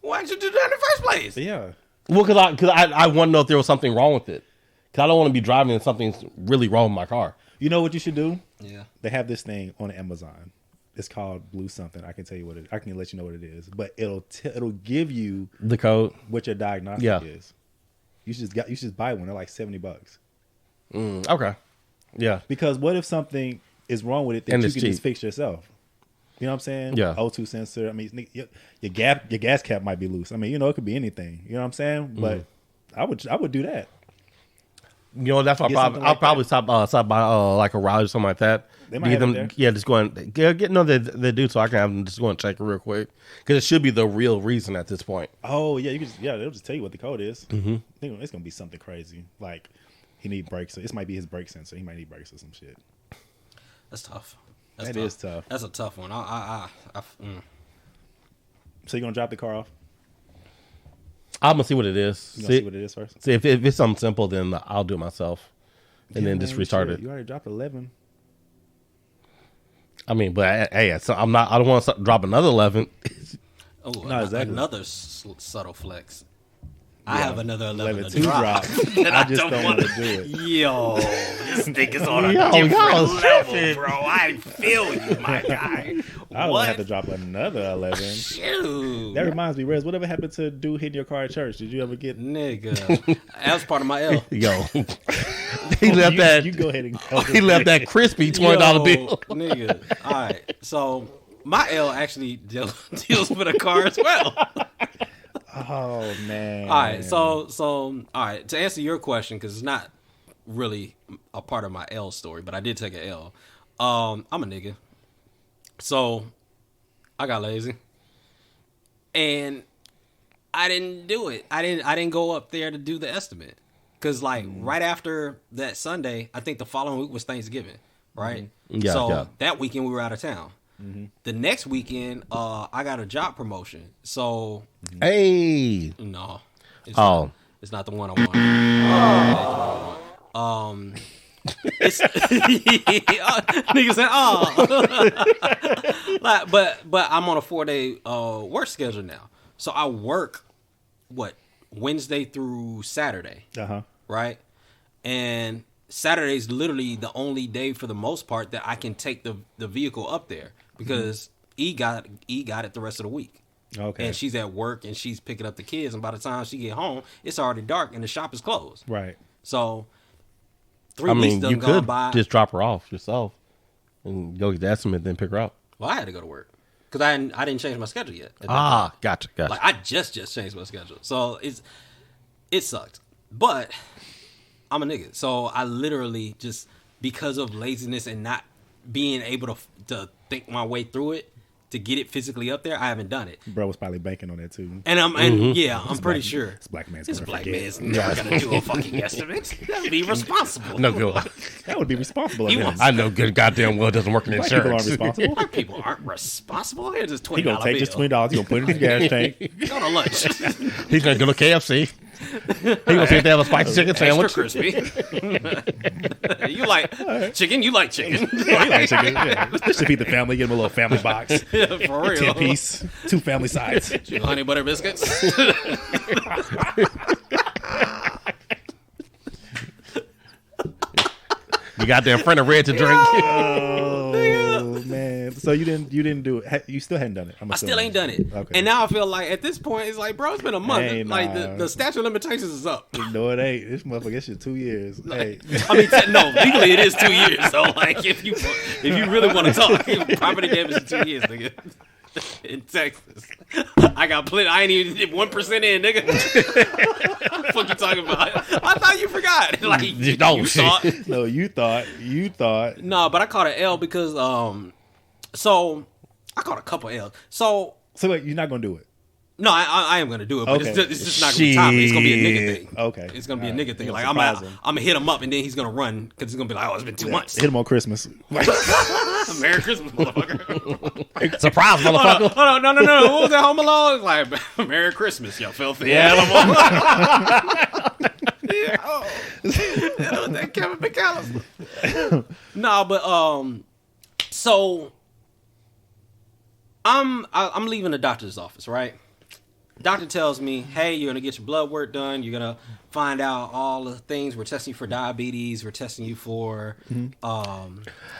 Why'd you do that in the first place?" Yeah. Well, because I want to know if there was something wrong with it. Because I don't want to be driving and something's really wrong with my car. You know what you should do? Yeah. They have this thing on Amazon. It's called Blue something. I can tell you what it. I can let you know what it is. But it'll give you The code. what your diagnostic Yeah. is. You should just buy one. They're like $70. Okay. Yeah. Because what if something is wrong with it that And you it's can cheap. just fix yourself? You know what I'm saying? Yeah. O2 sensor. I mean, your gas cap might be loose. I mean, it could be anything. You know what I'm saying? But I would do that. You know, that's why Get something I'll like probably stop by like a Raleigh or something like that. They might have it there. Yeah, just go and get they do, so I can have them just go and check it real quick because it should be the real reason at this point. Oh yeah, they'll just tell you what the code is. Mm-hmm. It's gonna be something crazy. Like he need brakes. This might be his brake sensor. He might need brakes or some shit. That's tough. That is tough. That's a tough one. So you gonna drop the car off? I'm gonna see what it is. You gonna see what it is first? See if it's something simple, then I'll do it myself, and Yeah, then just man, restart shit. it. You already dropped 11. I mean, but hey, so I'm not. I don't want to drop another 11. Oh, No, exactly. another subtle flex. I have another 11 to 2 drop. drop. I just don't want to do it. Yo, this nigga's on a Yo, different y'all level, tripping. bro. I feel you, my guy. I don't What? have to drop another 11. Shoot. That reminds me, Rez, whatever happened to dude hitting your car at church? Did you ever get? Nigga. That was part of my L. Yo, he left that. You go ahead and go. He left that crispy $20 bill. Nigga. All right. So my L actually deals with a car as well. Oh man. All right, so all right, to answer your question, because it's not really a part of my L story, but I did take an L. I'm a nigga, so I got lazy, and I didn't do it. I didn't go up there to do the estimate, because like right after that Sunday, I think the following week was Thanksgiving, right? Yeah, so yeah. that weekend we were out of town. The next weekend, I got a job promotion. So Hey. no, it's Oh. not, it's not the one I want. It's nigga said, oh, like, but I'm on a 4-day work schedule now, so I work Wednesday through Saturday, right? And Saturday's literally the only day for the most part that I can take the vehicle up there, because E got it the rest of the week. Okay. And she's at work and she's picking up the kids, and by the time she get home, it's already dark and the shop is closed. Right. So 3 weeks done you gone could by. just drop her off yourself and go get the estimate, then pick her up. Well, I had to go to work because I didn't change my schedule yet. at that Ah, time. gotcha. Like I just changed my schedule, so it sucked. But I'm a nigga, so I literally just, because of laziness and not being able to think my way through it to get it physically up there, I haven't done it. Bro was probably banking on that too. And I'm pretty sure This black man's this gonna black forget. man's never gonna do a fucking estimate. That'd be irresponsible. No good. That would be responsible of He him. wants- I know good goddamn well it doesn't work in Black people aren't insurance. responsible. White people aren't responsible. Here's this $20 He gonna take bill. this $20. He gonna put it in his gas tank. Go to lunch. He's gonna go to KFC. He's gonna see if they have a spicy chicken Extra sandwich. crispy. You like chicken? You like chicken? He like chicken. Yeah. This should feed the family. Get him a little family box. For real. 10 piece. 2 family sides. Honey butter biscuits. You got their friend of red to drink. Oh man. So you didn't do it. You still hadn't done it. I still ain't done it. Okay. And now I feel like at this point, it's like, bro, it's been a month. Hey, like nah. the statute of limitations is up. No, it ain't. This motherfucker, this shit 2 years. Hey. I mean, no, legally it is 2 years. So like, if you really want to talk, property damage is 2 years, nigga. In Texas, I got plenty. I ain't even 1% in, nigga. What the fuck you talking about? I thought you forgot. Like you thought. No, you thought. No, but I caught an L because so I caught a couple L's. So wait, you're not gonna do it. no, I am gonna do it, but Okay. it's just not gonna be time. It's gonna be a nigga thing. Okay. It's gonna be a All right. nigga thing. You're Like gonna I'm surprise him. gonna hit him up and then he's gonna run because he's gonna be like, oh, it's been 2 months. Hit him on Christmas. Merry Christmas, motherfucker. Surprise, motherfucker. Hold on, no. What was that, Home Alone? It's like, Merry Christmas, you filthy animal. Yeah, oh. That Kevin McAllister. No, but so I'm leaving the doctor's office, right? Doctor tells me, hey, you're gonna get your blood work done. You're gonna find out all the things. We're testing you for diabetes. We're testing you for A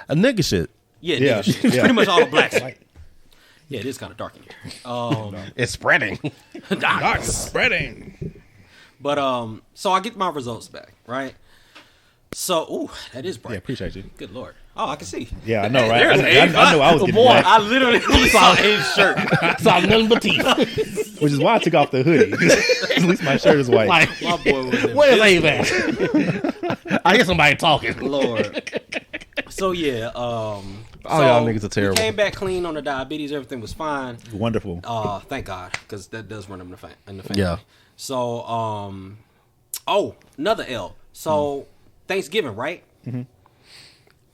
nigga shit. yeah. Yeah. Nigga shit. Yeah. Pretty much all the black shit. Yeah, it is kind of dark in here. It's spreading. Dark spreading. But so I get my results back, right? So, ooh, that is bright. Yeah, appreciate you. Good Lord. Oh, I can see. Yeah, I know, right? There's Abe. I know I was getting Boy, black, I literally saw Abe's shirt. Saw nothing but teeth. which is why I took off the hoodie. At least my shirt is white. Like, My boy was in where's business. Abe at? I hear somebody talking. Lord. So yeah, All y'all niggas are terrible. We came back clean on the diabetes. Everything was fine. Wonderful. Thank God, because that does run in the family. Yeah. So another L. So Thanksgiving, right? Mm-hmm.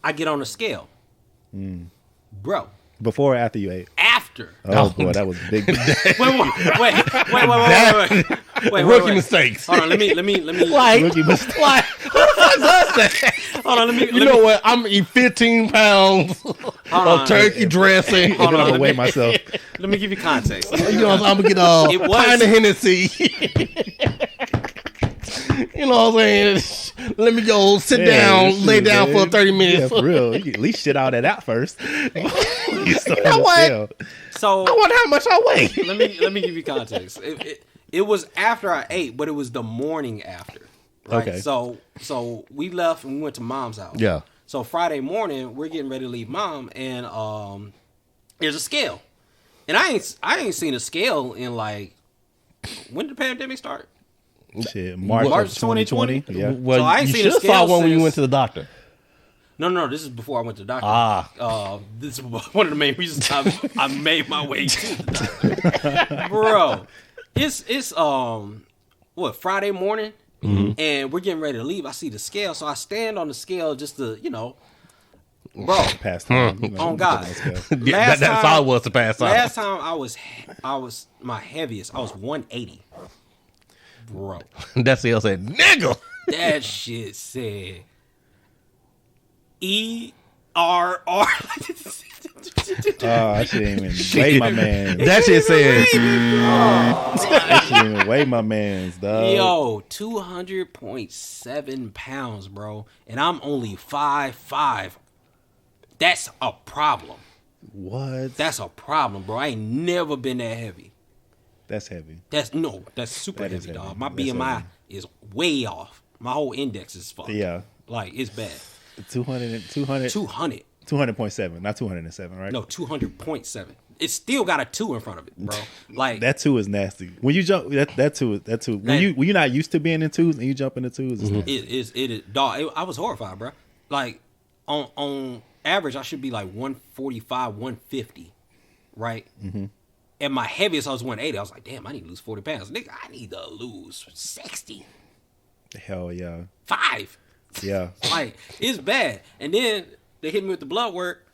I get on the scale, bro. Before or after you ate? After. Oh boy, that was a big. Wait. Rookie mistakes. Hold on, let me. Like, Rookie mistake. like, who the fuck does that? Hold on, let me. You know what? I'm gonna eat 15 pounds on. of turkey dressing. I'm gonna let weigh me- myself. Let me give you context. You know, I'm gonna get It a was- pint of Hennessy. You know what I'm saying? Let me go sit down, shoot, lay down for man. 30 minutes. Yeah, for real. You can at least shit out of that first. You know what? So I wonder how much I weigh. let me give you context. It was after I ate, but it was the morning after. Right? Okay. So we left and we went to Mom's house. Yeah. So Friday morning, we're getting ready to leave Mom, and there's a scale, and I ain't seen a scale in like, when did the pandemic start? Shit, March 2020. Yeah. Well, So I ain't you seen a should have saw scale one when you since- went to the doctor. No, this is before I went to the doctor. This is one of the main reasons I made my way to the doctor. Bro, it's what, Friday morning, and we're getting ready to leave. I see the scale, so I stand on the scale just to, bro. Past time. On God. Yeah, that's all it was to pass time. Last time I was my heaviest. I was 180. Bro, That scale said, "Nigga." that shit said ERR. I shouldn't even weigh my man. That shit said, I shouldn't even weigh my man's, dog. Yo, 200.7 pounds, bro. And I'm only 5'5". That's a problem. What? That's a problem, bro. I ain't never been that heavy. That's heavy. That's super That is heavy, heavy. dog. My That's BMI heavy. is way off. My whole index is fucked. Yeah. Like, it's bad. 200, 200. 200.7, not 207, right? No, 200.7. It's still got a 2 in front of it, bro. Like, That 2 is nasty. When you jump, that 2. When you're not used to being in 2s and you jump into 2s, it's nasty. it is, dog. I was horrified, bro. Like, on average, I should be like 145, 150, right? Mm-hmm. And my heaviest, I was 180. I was like, damn, I need to lose 40 pounds. Nigga, I need to lose 60. Hell yeah. 5. Yeah. Like, it's bad. And then they hit me with the blood work.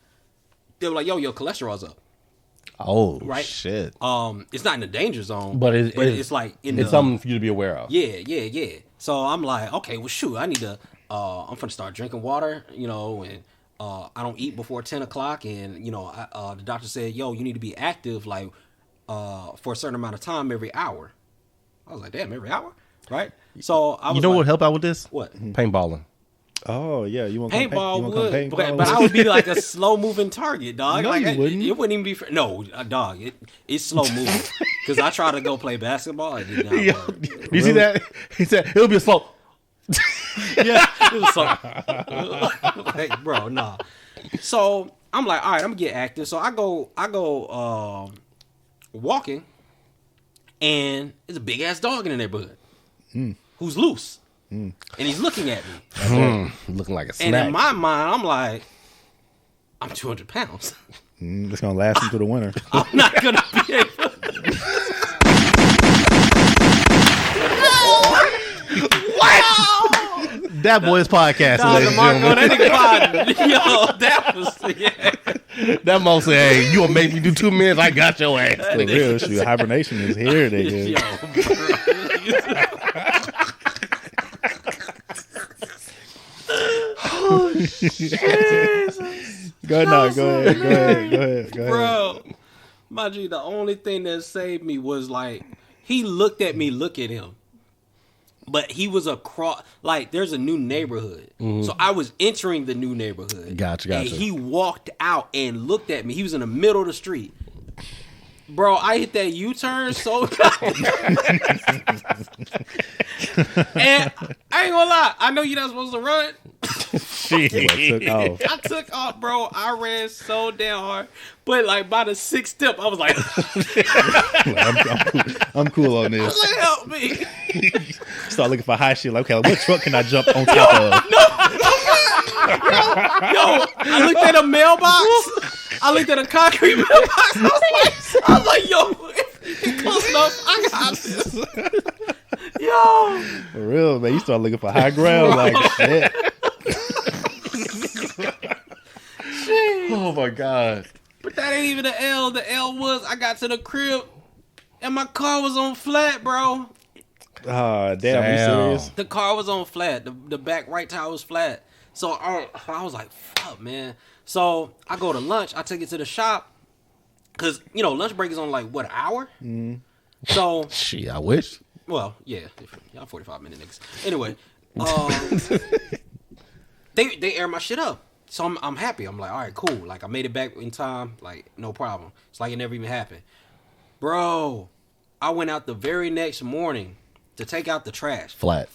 They were like, yo, your cholesterol's up. "Oh Right? shit!" It's not in the danger zone, But it's like it's something for you to be aware of. Yeah. So I'm like, okay, well, shoot, I need to. I'm gonna start drinking water, and I don't eat before 10 o'clock, and the doctor said, yo, you need to be active like for a certain amount of time every hour. I was like, damn, every hour, right? So I was You know what like, would help out with this? What? Paintballing. Oh, yeah. You want Paintball would, paintball? but I would be like a slow moving target, dog. No, like you wouldn't. It wouldn't even be no, dog. It's slow moving because I try to go play basketball. It did not work. Do you see that? He said it'll be a slow. Yeah, it was so, like, bro, nah. So I'm like, all right, I'm gonna get active. So I go walking, and there's a big ass dog in the neighborhood who's loose, and he's looking at me. Looking like a And snack. in my mind, I'm like, I'm 200 pounds. It's going to last into the winter. I'm not gonna be able. That boy's podcast, Nah, ladies and Marco, gentlemen. that nigga pod. Yo, that was That mo say, "Hey, you gonna make me do 2 minutes? I got your ass." For real, shoot. Hibernation is here, nigga. Yo, Go ahead. bro. My G, the only thing that saved me was like he looked at me, look at him. But he was across, like, there's a new neighborhood. So I was entering the new neighborhood. Gotcha. And he walked out and looked at me. He was in the middle of the street. Bro, I hit that U-turn so and I ain't gonna lie, I know you're not supposed to run. Took off. I took off, bro. I ran so damn hard. But like by the 6th step, I was like, I'm cool on this. like, help me. Start looking for high shit. Like, okay, what truck can I jump on top of? Yo, I looked at a mailbox. I looked at a concrete mailbox. I was like, yo, if it's close enough, I got this. Yo. For real, man. You start looking for high ground. Like, shit. Oh my god! But that ain't even the L. The L was I got to the crib and my car was on flat, bro. Oh, damn. You serious? The car was on flat. The back right tire was flat. So I was like, fuck, man. So I go to lunch. I take it to the shop. Because, lunch break is on like, what, an hour? So, Shit, I wish. well, yeah. Y'all 45-minute niggas. Anyway, they air my shit up. So I'm happy. I'm like, all right, cool. Like, I made it back in time. Like, no problem. It's like it never even happened. Bro, I went out the very next morning to take out the trash. Flat.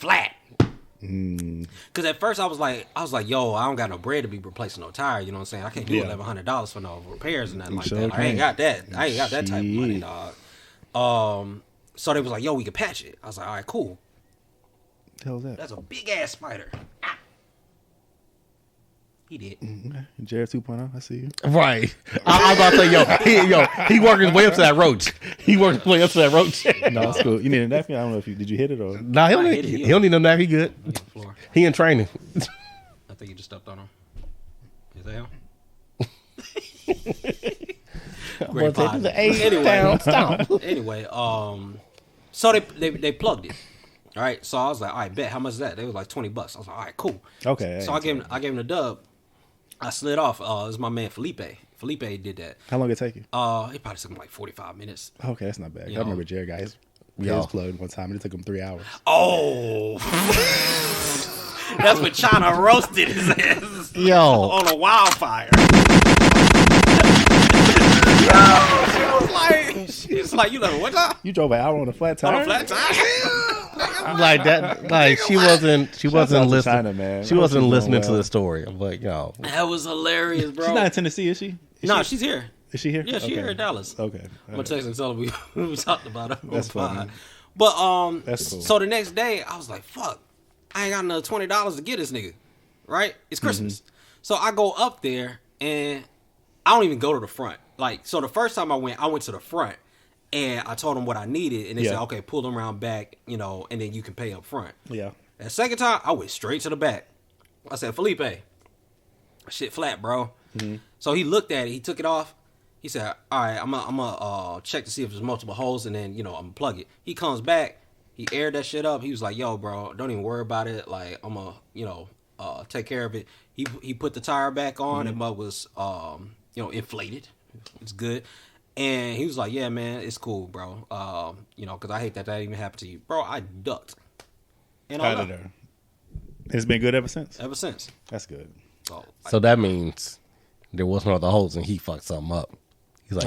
Because at first I was like, yo, I don't got no bread to be replacing no tire. You know what I'm saying? I can't do $1,100 for no repairs and nothing like that. I ain't got that. I ain't got that type of money, dog. So they was like, yo, we can patch it. I was like, all right, cool. The hell is that? That's a big ass spider. Ah. He did. Jared 2.0. I see you. Right. I was about to say, he working his way up to that roach. He working his way up to that roach. No, it's cool. You need a napkin? I don't know if did you hit it or? Nah, he don't need no napkin. He good. He in training. I think you just stepped on him. Is that him? Great pod. Anyway, so they plugged it. All right, so I was like, all right, bet. How much is that? They was like $20. I was like, all right, cool. Okay. So I gave him the dub. I slid off. It was my man Felipe. Felipe did that. How long did it take you? It probably took him like 45 minutes. Okay, that's not bad. I remember Jared got his plugged one time and it took him 3 hours. Oh. That's when China roasted his ass on a wildfire. She was like, you know what? You drove an hour on a flat tire? On a flat tire? Like that, like she wasn't listening. China, man. She wasn't listening to the story. I'm like, yo, that was hilarious, bro. She's not in Tennessee, is she? She's here. Is she here? Yeah, she's here in Dallas. Okay. I'm gonna text and tell her we talked about it. That's fine. But that's cool. So the next day, I was like, fuck, I ain't got another $20 to get this nigga. Right? It's Christmas. So I go up there and I don't even go to the front. Like, so the first time I went to the front and I told them what I needed and they said, okay, pull them around back, and then you can pay up front. Yeah. That second time, I went straight to the back. I said, Felipe, shit flat, bro. So he looked at it, he took it off. He said, all right, I'm gonna check to see if there's multiple holes and then, I'm gonna plug it. He comes back, he aired that shit up. He was like, yo, bro, don't even worry about it. Like, I'm gonna, take care of it. He put the tire back on and mud was, inflated. It's good. And he was like, yeah, man, it's cool, bro. Because I hate that even happened to you. Bro, I ducked. And out of there. It's been good ever since? Ever since. That's good. So that means there was no other holes and he fucked something up. He's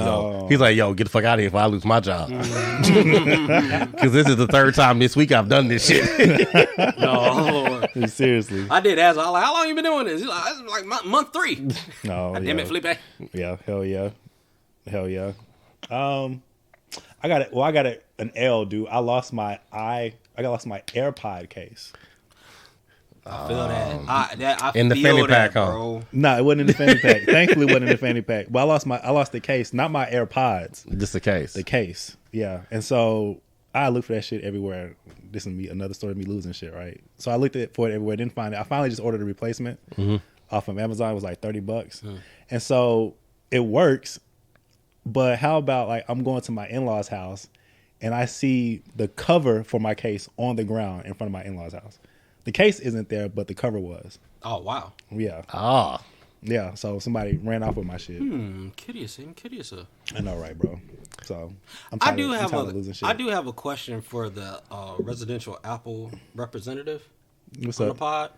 like, yo, get the fuck out of here if I lose my job. Because this is the third time this week I've done this shit. No, seriously. I did ask. I was like, how long you been doing this? He's like, this is like month 3. No, damn it, Felipe. Yeah, hell yeah. I got an L, dude. I lost my AirPod case. I feel that. I in the feel fanny pack, bro. No, it wasn't in the fanny pack. Thankfully, it wasn't in the fanny pack. But I lost the case, not my AirPods. Just the case. The case, yeah. And so I looked for that shit everywhere. This is another story of me losing shit, right? So I looked for it everywhere, didn't find it. I finally just ordered a replacement off of Amazon. It was like $30, and so it works. But how about like I'm going to my in-laws' house, and I see the cover for my case on the ground in front of my in-laws' house. The case isn't there, but the cover was. Oh, wow. Yeah. Yeah, so somebody ran off with my shit. Curious. I know, right, bro? So I do have a question for the residential Apple representative. What's on up? The pod.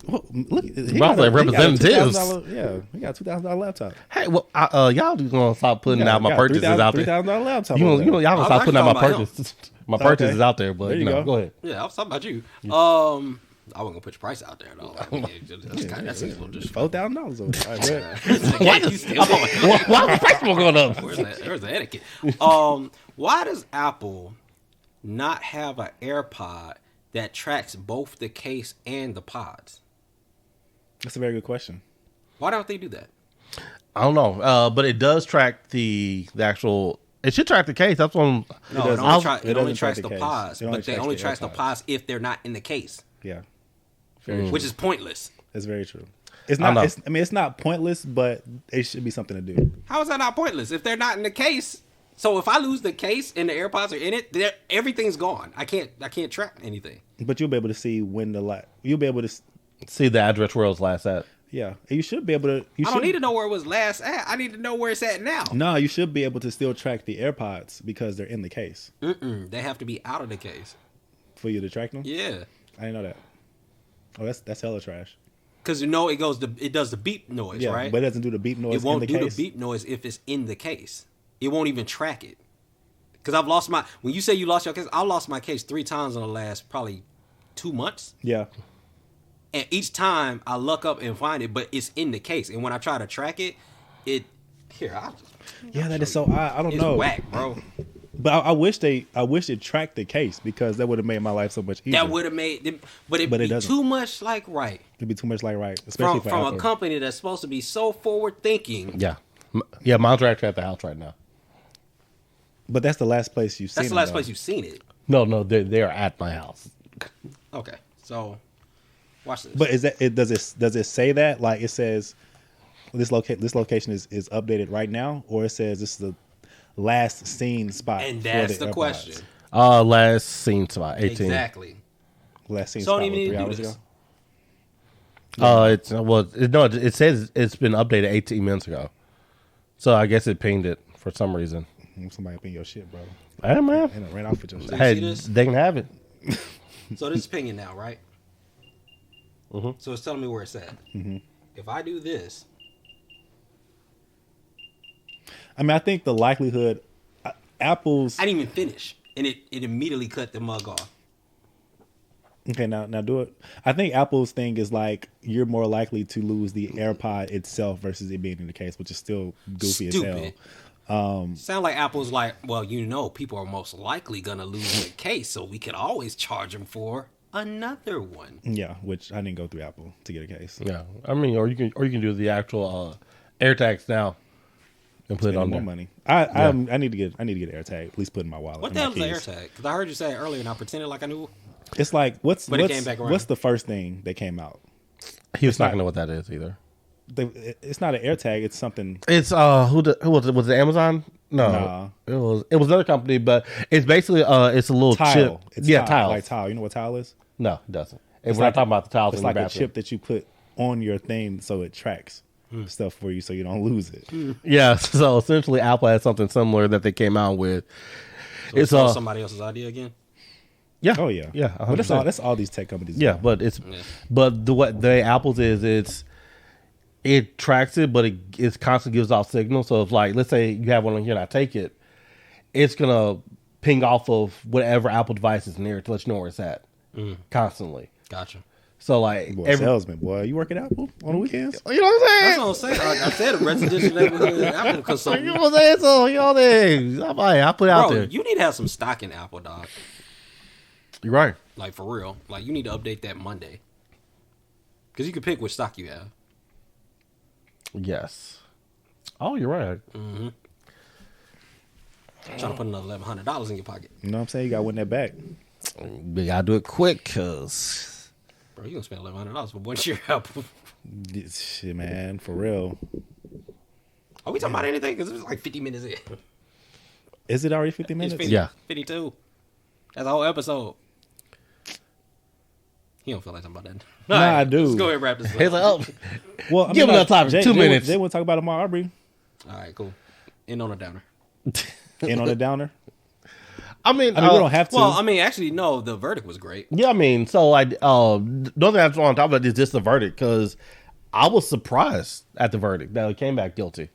Well, look, representatives. He got a $2,000 laptop. Hey, well, y'all just gonna stop putting out my purchases out there. $3,000 laptop. Y'all gonna stop putting out my purchases. My purchase is out there, but there you go. Go ahead. Yeah, I was talking about you. I wasn't gonna put your price out there though. That's just $4,000 over there. Why the price going up? Where's the etiquette? Why does Apple not have an AirPod that tracks both the case and the pods? That's a very good question. Why don't they do that? I don't know, but it does track the actual. It should track the case. That's one. No, it only tracks the pods, but they only track the pods if they're not in the case. Yeah, which is pointless. That's very true. It's not. It's not pointless, but it should be something to do. How is that not pointless if they're not in the case? So if I lose the case and the AirPods are in it, everything's gone. I can't track anything. But you'll be able to see when you'll be able to see the address where it was last at. Yeah, you should be able to. I don't need to know where it was last at. I need to know where it's at now. No, you should be able to still track the AirPods because they're in the case. They have to be out of the case for you to track them. Yeah, I didn't know that. Oh, that's hella trash. Because it does the beep noise, right? But it doesn't do the beep noise. It won't in the do case. the beep noise if it's in the case. It won't even track it. Because I've lost when you say you lost your case, I lost my case 3 times in the last probably 2 months. Yeah. And each time I look up and find it, but it's in the case. And when I try to track it, That is so odd. I don't it's know. whack, bro. But I wish it tracked the case, because that would have made my life so much easier. That would have made them, but it'd be doesn't. too much like right. It'd be too much like right, especially From for a company that's supposed to be so forward thinking. Yeah. Yeah, mine's are actually at the house right now. But that's the last place you've seen That's the last place you've seen it. No, they're at my house. Okay, so watch this. But does it say that? Like, it says this location is updated right now, or it says this is the last seen spot? And that's the question. Last seen spot, 18. Exactly. Last seen So spot don't even 3 need to do hours this. It says it's been updated 18 minutes ago. So I guess it pinged it for some reason. Somebody up in your shit, bro. Hey, man. And it ran off with your shit. Hey, see this? they can have it. So this is pinging now, right? Mm-hmm. So it's telling me where it's at. Mm-hmm. If I do this, I mean, I think the likelihood, Apple's. I didn't even finish, and it immediately cut the mug off. Okay, now do it. I think Apple's thing is like you're more likely to lose the AirPod itself versus it being in the case, which is still goofy as hell. Sound like Apple's like, well, people are most likely gonna lose the case, so we could always charge them for another one. Yeah, which I didn't go through Apple to get a case. Yeah. I mean, or you can do the actual AirTags now and put it on more there. money. I need to get an AirTag, at least put it in my wallet. What the hell is the AirTag? Because I heard you say it earlier, and I pretended like I knew. It's like what's it came back around. what's the first thing that came out? He was not gonna know what that is either. It's not an AirTag. It's something. It's who was it? Was it Amazon? No, Nah. it was another company, but it's basically it's a little Tile. chip. It's Tile. like tile. You know what tile is? No, it doesn't. We're like not talking about the tiles. It's in like your a bathroom. chip that you put on your thing so it tracks stuff for you, so you don't lose it. Yeah. So essentially, Apple had something similar that they came out with. So It's somebody else's idea again. Yeah. Oh yeah, Yeah. But 100%. that's all these tech companies. Yeah, do. but what the Apple's is it tracks it, but it constantly gives off signals. So if like let's say you have one on here and I take it, it's gonna ping off of whatever Apple device is near to let you know where it's at constantly. Gotcha. So like Boy, salesman, boy, you work at Apple on the weekends? you know what I'm saying? That's what I'm saying. Like I said, a residential neighborhood Apple consultant. You know what I'm saying? So you know I put it out Bro, there. you need to have some stock in Apple, dog. You're right. Like for real. Like you need to update that Monday. Because you can pick which stock you have. Yes. Oh, you're right. Trying to put another $1,100 in your pocket. You know what I'm saying? You got to win that back. We gotta do it quick, cause Bro, you gonna spend $1,100 for one year Apple. Shit, man, for real. Are we talking about anything? Because it was like 50 minutes in. Is it already 50 It's minutes? 50, Yeah. 52. That's the whole episode. He don't feel like talking about that. Nah, All I do. Let's go ahead and wrap this up. he's like, oh, Well, I Give it another topic, 2 minutes. They want to talk about Ahmaud Arbery. All right, cool. End on a downer. In on a downer. I mean, I mean, we don't have to. Well, I mean, actually, no, the verdict was great. yeah, I mean, so I don't think I just want to talk about is just the verdict because I was surprised at the verdict that it came back guilty.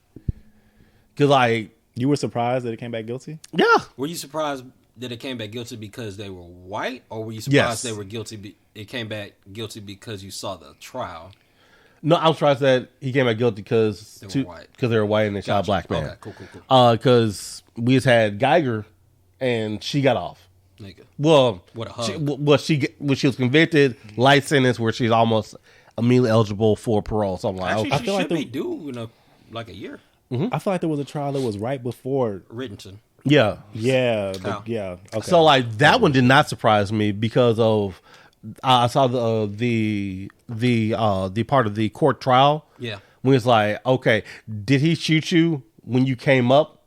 Because like, You were surprised that it came back guilty? yeah, Were you surprised that it came back guilty because they were white, or were you Yes. surprised they were guilty? It came back guilty because you saw the trial. no, I was surprised that he came back guilty because They were white. Because they were white and they shot a Gotcha. black man. Okay, cool. Because we just had Geiger and she got off. Nigga. Well, What a hug. when she was convicted, light sentence where she's almost immediately eligible for parole. So I'm like, Actually, okay. she feel like should be the- due in like a year. I feel like there was a trial that was right before. Rittenton. Yeah. Yeah, How? yeah. Okay. So like that one did not surprise me because of I saw the part of the court trial. Yeah. When it's like, okay, did he shoot you when you came up?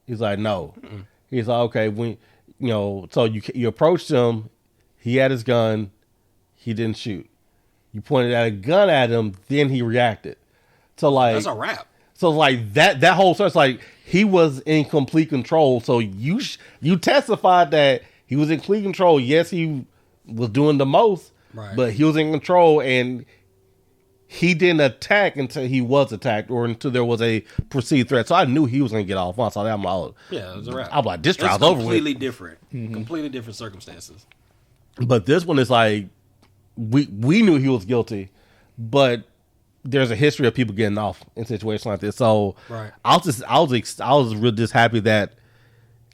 He's like, no. He's like, okay, when so you approached him, he had his gun, he didn't shoot. You pointed at a gun at him, then he reacted. So like That's a wrap. So like that whole story, it's like he was in complete control. So you testified that he was in complete control. Yes, he was doing the most, Right. but he was in control and he didn't attack until he was attacked or until there was a perceived threat. So I knew he was going to get off. Once I saw that, I'm like, Yeah, it was a wrap. I'm like, this It's trial's over with. completely different. Completely different circumstances. But this one is like we knew he was guilty, but there's a history of people getting off in situations like this. So Right. I was really just happy that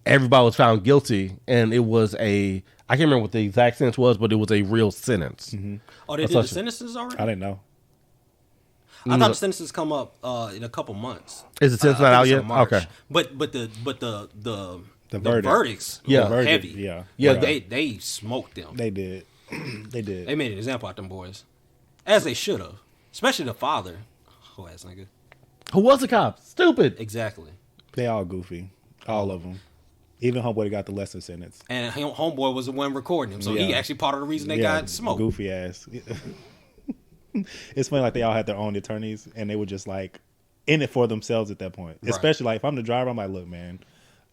everybody was found guilty, and it was I can't remember what the exact sentence was, but it was a real sentence. Mm-hmm. Oh, they did the sentences already? I didn't know. I thought the sentences come up in a couple months. Is the sentence not out yet? Okay. But the verdict. verdicts Yeah. were heavy. Yeah. Yeah, They smoked them. They did. They did. They made an example out them boys, as they should have. Especially the father. Whole ass nigga. Who was the cop? Stupid. Exactly. They all goofy. All of them. Even Homeboy got the lesser sentence. And homeboy was the one recording him, so he Yeah. actually part of the reason they got smoked. Goofy ass. It's funny, like they all had their own attorneys, and they were just like in it for themselves at that point. Right. Especially like if I'm the driver, I'm like, look, man,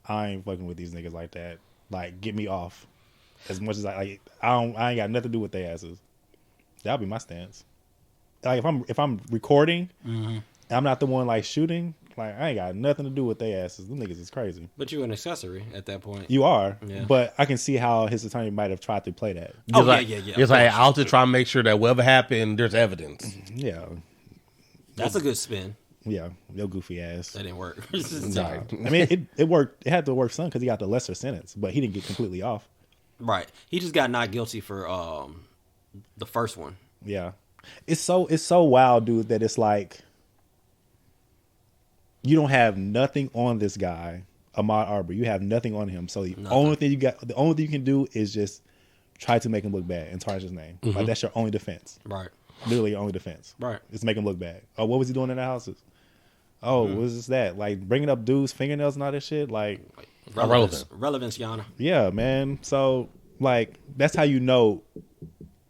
I ain't fucking with these niggas like that. Like, get me off. As much as I ain't got nothing to do with their asses. That'll be my stance. Like if I'm recording, and I'm not the one like shooting. Like, I ain't got nothing to do with their asses. Them niggas is crazy. But you're an accessory at that point. You are, Yeah. but I can see how his attorney might have tried to play that. Oh, yeah. It's like I'll just try and make sure that whatever happened, there's evidence. Yeah, That's a good spin. yeah, your goofy ass. That didn't work. Nah. I mean, it worked. It had to work some because he got the lesser sentence, but he didn't get completely off. Right. He just got not guilty for the first one. Yeah, it's so wild, dude. That it's like you don't have nothing on this guy, Ahmaud Arbery. You have nothing on him. So the only thing you can do is just try to make him look bad and tarnish his name. Like that's your only defense. Right. Literally your only defense. Right. Is make him look bad. Oh, what was he doing in the houses? Oh, what was that? Like bringing up dudes' fingernails and all that shit. Like, Relevance, Yana. yeah, man. So like that's how you know.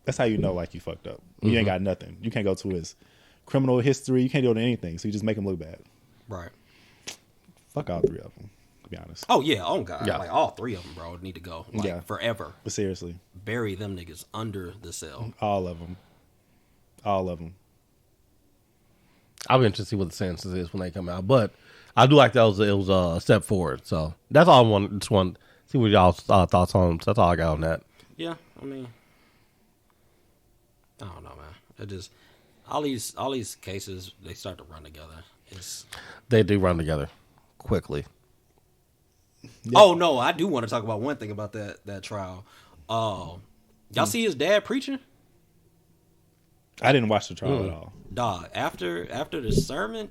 That's how you know like you fucked up. You ain't got nothing. You can't go to his criminal history. You can't do anything. So you just make him look bad. Right. Fuck all three of them. To be honest. Oh yeah. Oh god. Yeah. Like all three of them, bro, need to go. Like Yeah. forever. But seriously, Bury them niggas under the cell. all of them. All of them. I'll be interested to see what the sentences is when they come out. But I do like that it was a step forward. So that's all I want. Just want to see what y'all's thoughts on. So that's all I got on that. Yeah. I mean, I don't know, man. It just all these cases they start to run together. They do run together quickly. Yeah. Oh no, I do want to talk about one thing about that trial. Y'all see his dad preaching? I didn't watch the trial at all. Dog, after the sermon,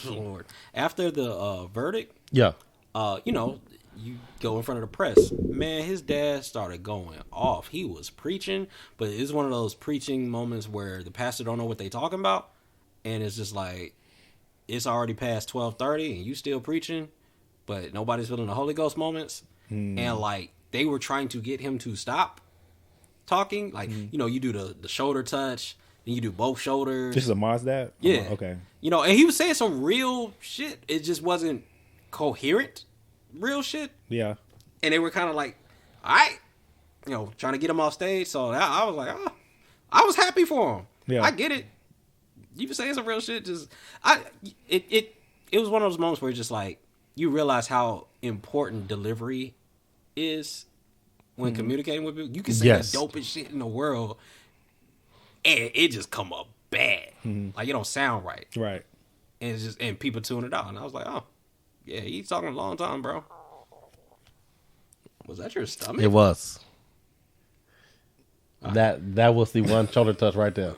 Lord, after the verdict, Yeah. you go in front of the press. Man, his dad started going off. He was preaching, but it's one of those preaching moments where the pastor don't know what they talking about, and it's just like it's already past 12:30 and you still preaching, but nobody's feeling the Holy Ghost moments, and like they were trying to get him to stop talking. Like you do the shoulder touch, then you do both shoulders. This is Ahmaud's dad? Yeah. Oh, okay. And he was saying some real shit. It just wasn't coherent, real shit. Yeah. And they were kind of like, all right, trying to get him off stage. So I was like, oh, I was happy for him. Yeah. I get it. You were saying some real shit. It was one of those moments where it's just like, you realize how important delivery is when communicating with people. You can say the dopest shit in the world, and it just come up bad. Like, it don't sound right. Right. And people tune it out. And I was like, oh, yeah, he's talking a long time, bro. Was that your stomach? It was. That was the one shoulder touch right there.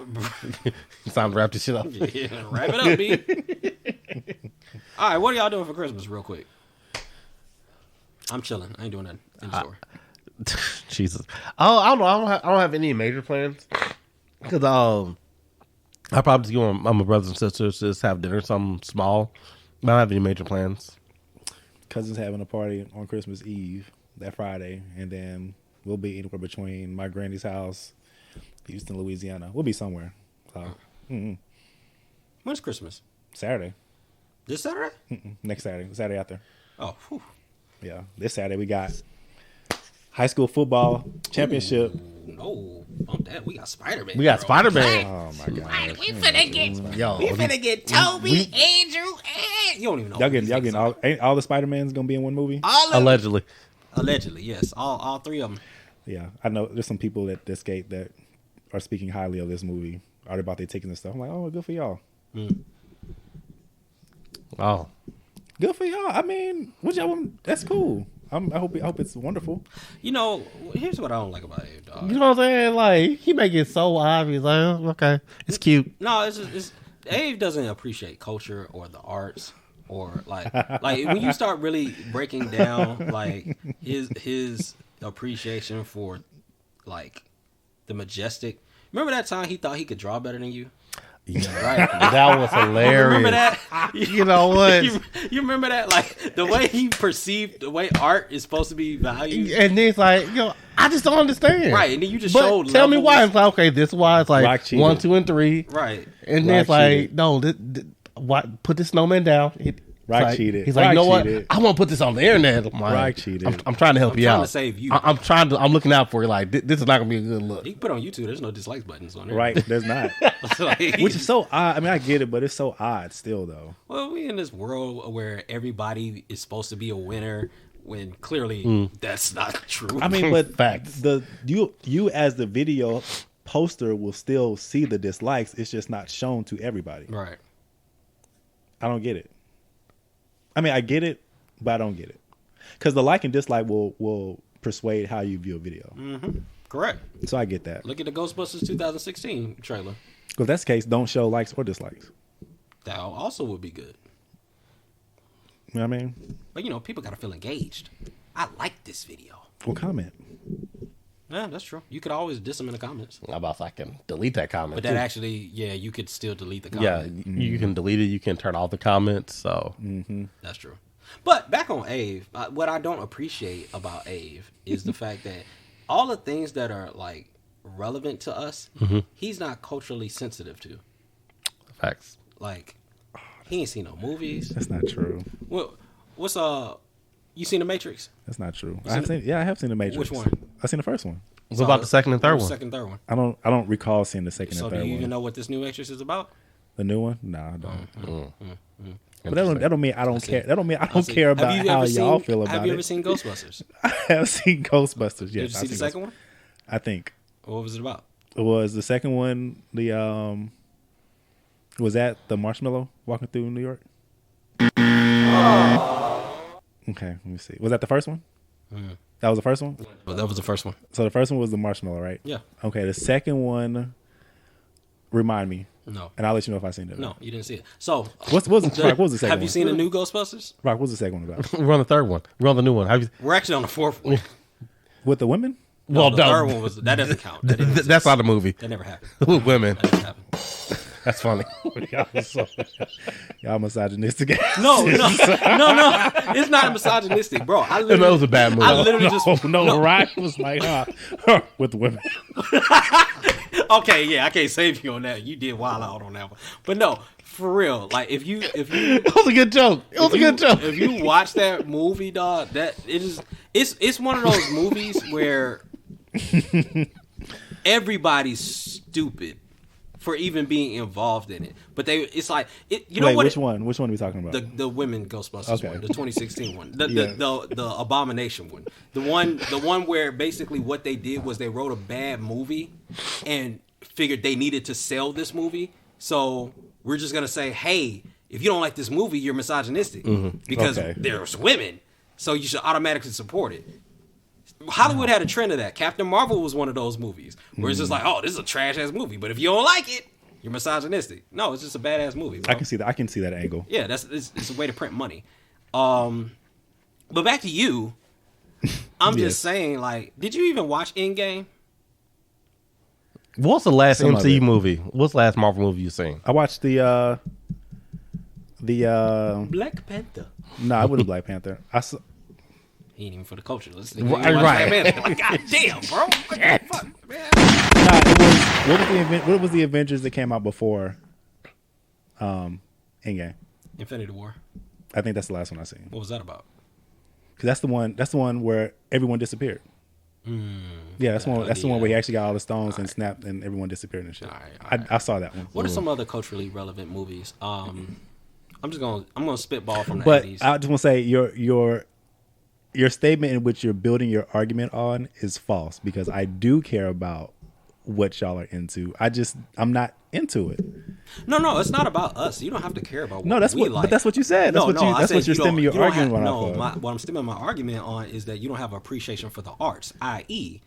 It's time to wrap this shit up. Yeah, wrap it up, B. All right, what are y'all doing for Christmas, real quick? I'm chilling. I ain't doing nothing in the store. Jesus. Oh, I don't know. I don't have any major plans because I probably just go with my brothers and sisters just have dinner, something small. I don't have any major plans. Cousin's having a party on Christmas Eve, that Friday, and then we'll be anywhere between my granny's house, Houston, Louisiana. We'll be somewhere. So, When's Christmas? Saturday. This Saturday? Next Saturday. Saturday after. Oh, whew. Yeah. This Saturday we got high school football championship. No, bump that. We got Spider-Man. We got bro. Spider-Man. Oh my god. We finna get. Yo, We finna get Toby, Andrew, and you don't even know. Y'all getting all the Spider-Mans gonna be in one movie? all of them. allegedly. Allegedly, yes. All three of them. Yeah, I know there's some people that skate that are speaking highly of this movie, are about their tickets and stuff. I'm like, oh, good for y'all. Oh, Good for y'all. I mean, what y'all want? That's cool. I hope it's wonderful. You know, here's what I don't like about Abe, dog. you know what I'm saying? Like he make it so obvious. Like, oh, okay, it's cute. No, it's Abe doesn't appreciate culture or the arts or like when you start really breaking down like his appreciation for like the majestic. Remember that time he thought he could draw better than you? Yeah, Right. that was hilarious. Remember that? You know what? You remember that? Like the way he perceived the way art is supposed to be valued. And then it's like, I just don't understand. Right, and then you just but showed tell me levels. why. It's like, okay, this is why it's Rock like cheated. 1, 2, and 3. Right. And then it's Rock like, cheated. no, why put this snowman down? Rock like, cheated. He's like, Rock you know what? cheated. I want to put this on the internet. I'm like, Rock cheated. I'm trying to help I'm you trying out. to save you. I'm looking out for you. Like, this is not gonna be a good look. You can put it on YouTube. There's no dislikes buttons on there. Right? There's not. Like, Which is so odd. I mean, I get it, but it's so odd still, though. well, we in this world where everybody is supposed to be a winner when clearly that's not true. I mean, but Facts. you as the video poster will still see the dislikes. It's just not shown to everybody. right. I don't get it. I mean, I get it, but I don't get it because the like and dislike will persuade how you view a video. Correct. So I get that. Look at the Ghostbusters 2016 trailer. If that's the case, don't show likes or dislikes. That also would be good. You know what I mean? But people got to feel engaged. I like this video. Well, comment. Yeah, that's true. You could always diss them in the comments. How about if I can delete that comment? But that too? actually, you could still delete the yeah, comment. you can delete it. You can turn off the comments. So That's true. But back on Ave, what I don't appreciate about Ave is the fact that all the things that are like relevant to us, he's not culturally sensitive to. facts. Like, he ain't seen no movies. That's not true. What's you seen The Matrix? That's not true. I have seen the Matrix. Which one? I've seen the first one. What about the second and third one? Second, third one. I don't recall seeing the second So and do third you one. even know what this new Matrix is about? The new one? No, I don't. But Interesting. that don't mean I don't care. That don't mean I don't care about how y'all feel about it. Have you ever seen Ghostbusters? I have seen Ghostbusters. Yes, Did you see I've the seen second one? I think What was it about? it was the second one. Was that the marshmallow walking through New York? Okay, let me see. Was that the first one? That was the first one. Well, that was the first one. So the first one was the marshmallow, right? Yeah. Okay, the second one. Remind me, No. and I'll let you know if I seen it. No, you didn't see it. So What was the second have one? you seen the new Ghostbusters? Rock, what's the second one about? We're on the third one. We're on the new one. Have you? We're actually on the fourth one. With the women? No, the third one was that doesn't count. That didn't exist. That's not a movie. That never happened. Women. That never happened. That's funny. Y'all misogynistic. No. It's not misogynistic, bro. I literally, That was a bad movie. I literally just no, Rock was like, with the women. okay. Yeah, I can't save you on that. You did wild out on that one, but no, for real. Like if you It was a good joke. It was a good joke. If you watch that movie, dog, it's one of those movies where everybody's stupid for even being involved in it. But it's like you know Wait, what? which one? Which one are we talking about? The women Ghostbusters Okay. one, the 2016 one, the Yeah. the abomination one, the one where basically what they did was they wrote a bad movie and figured they needed to sell this movie, so we're just gonna say, hey, if you don't like this movie, you're misogynistic because Okay. there's women, so you should automatically support it. Hollywood had a trend of that. Captain Marvel was one of those movies where it's just like, oh, this is a trash ass movie, but if you don't like it, you're misogynistic. No, it's just a badass movie, bro. I can see that. I can see that angle. Yeah, it's a way to print money. But back to you. I'm just saying, like, did you even watch Endgame? What's the last Some of MCU it. movie? What's the last Marvel movie you seen? I watched the Black Panther. no, I wasn't Black Panther. I saw, He ain't even for the culture. Let's Right. Like, God damn, bro. What the fuck, man? nah, it was what was the Avengers that came out before Endgame? Infinity War. I think that's the last one I seen. What was that about? Because that's the one where everyone disappeared. Yeah, that's the one where he actually got all the stones and snapped and everyone disappeared and shit. All right. I saw that one. What are some other culturally relevant movies? I'm gonna spitball from the But 80s. I just want to say your your statement in which you're building your argument on is false because I do care about what y'all are into. I'm not into it. No, it's not about us. You don't have to care about what like. But that's what you said. That's what you're stemming your argument on. No, what I'm stemming my argument on is that you don't have appreciation for the arts, i.e.,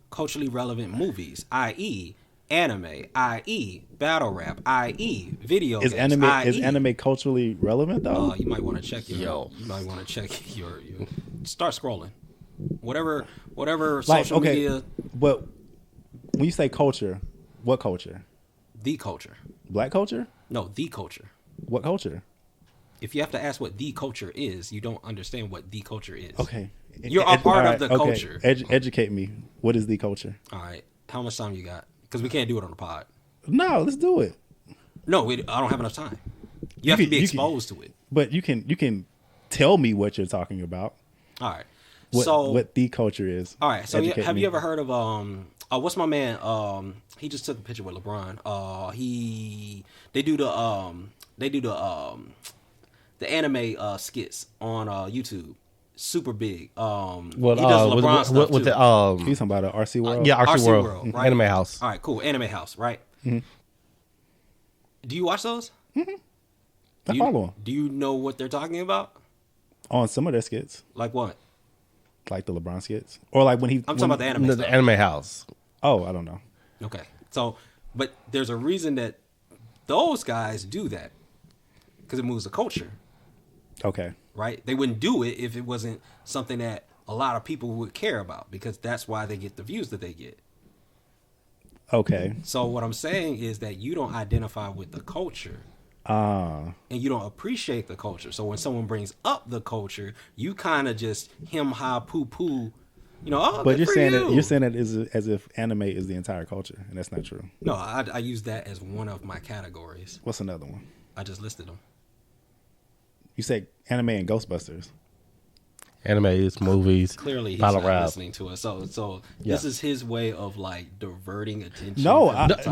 culturally relevant movies, i.e., anime, i.e., battle rap, i.e., video games. Is anime culturally relevant though? You might want to check your. Start scrolling. Whatever social media. But when you say culture, what culture? The culture. Black culture? No, the culture. What culture? If you have to ask what the culture is, you don't understand what the culture is. Okay. You're a part of the culture. Educate me. What is the culture? All right. How much time you got? Because we can't do it on the pod. No, let's do it. No, I don't have enough time. You have to be exposed to it. But you can tell me what you're talking about. All right. What the culture is. All right. So have you ever heard of what's my man? He just took a picture with LeBron. They do the anime skits on YouTube. Super big. He does LeBron stuff with too. He's talking about RC World. Yeah, RC World, right? Anime House. All right, cool. Anime House, right? Mm-hmm. Do you watch those? Mm-hmm. I follow them. Do you know what they're talking about? On some of their skits. Like what? Like the LeBron skits, or like when he. I'm talking about the anime. The Anime House. Oh, I don't know. Okay, so but there's a reason that those guys do that because it moves the culture. Okay. Right? They wouldn't do it if it wasn't something that a lot of people would care about because that's why they get the views that they get. Okay. So what I'm saying is that you don't identify with the culture. And you don't appreciate the culture. So when someone brings up the culture, you kind of just him-ha, poo-poo, but you're saying it as if anime is the entire culture, and that's not true. No, I use that as one of my categories. What's another one? I just listed them. You said anime and Ghostbusters. Animes, movies, clearly he's battle not rap. Listening to us. So this is his way of like diverting attention. I'm not.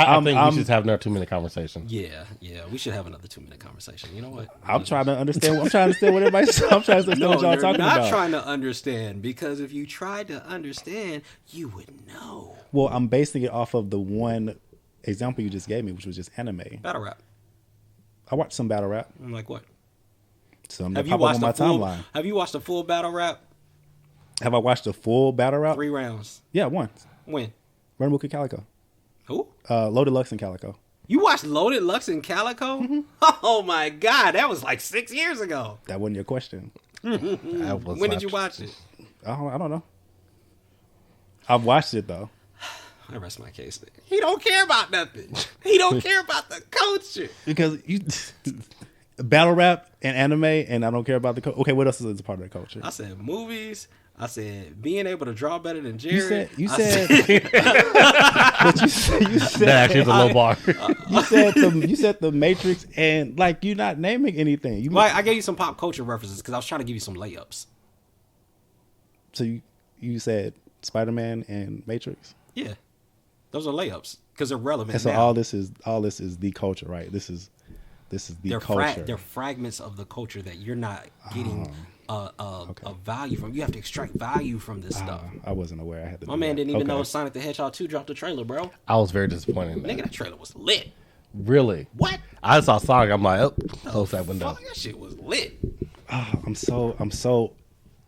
I think we should have another 2-minute conversation. Yeah, we should have another 2-minute conversation. You know what? I'm trying to understand. I'm trying to understand what everybody's. I'm trying to understand what y'all talking about. Not trying to understand because if you tried to understand, you would know. Well, I'm basing it off of the one example you just gave me, which was just anime. Battle rap. I watched some battle rap. I'm like what? Some that pop up on my timeline. Have you watched a full battle rap? Have I watched a full battle rap? 3 rounds. Yeah, once. When? Run Mookie Calico. Who? Loaded Lux and Calico. You watched Loaded Lux and Calico? Mm-hmm. Oh my God, that was like 6 years ago. That wasn't your question. When did you watch it? I don't know. I've watched it though. I rest my case. He don't care about nothing. He don't care about the culture. Because you battle rap and anime, and I don't care about the culture. Okay, what else is a part of the culture? I said movies. I said being able to draw better than Jared. You said that actually is a low bar. You said the Matrix, and like you're not naming anything. I gave you some pop culture references because I was trying to give you some layups. So you said Spider-Man and Matrix. Yeah, those are layups because they're relevant. And so now. all this is the culture, right? This is the culture. They're fragments of the culture that you're not getting a value from. You have to extract value from this stuff. I wasn't aware I had to. My man didn't even know Sonic the Hedgehog 2 dropped the trailer, bro. I was very disappointed in that. Nigga, that trailer was lit. Really? What? I saw Sonic. I'm like, close that window. That shit was lit. I'm so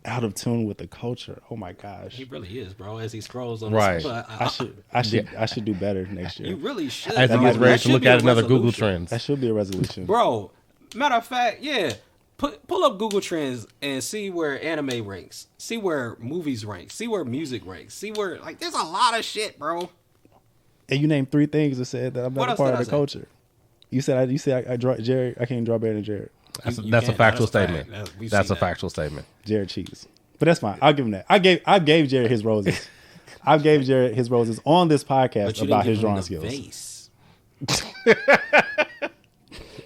out of tune with the culture. Oh my gosh. He really is, bro. As he scrolls on right. I should do better next year. You really should. As he gets ready to look at another Google Trends. That should be a resolution. Bro, matter of fact, yeah. Pull up Google Trends and see where anime ranks. See where movies rank. See where music ranks. See where there's a lot of shit, bro. And you named 3 things that said that I'm not a part of the culture. You said I draw Jared. I can't draw better than Jared. That's a factual statement. That's a factual statement. Jared cheese, but that's fine. I'll give him that. I gave Jared his roses. I gave Jared his roses on this podcast about his drawing skills.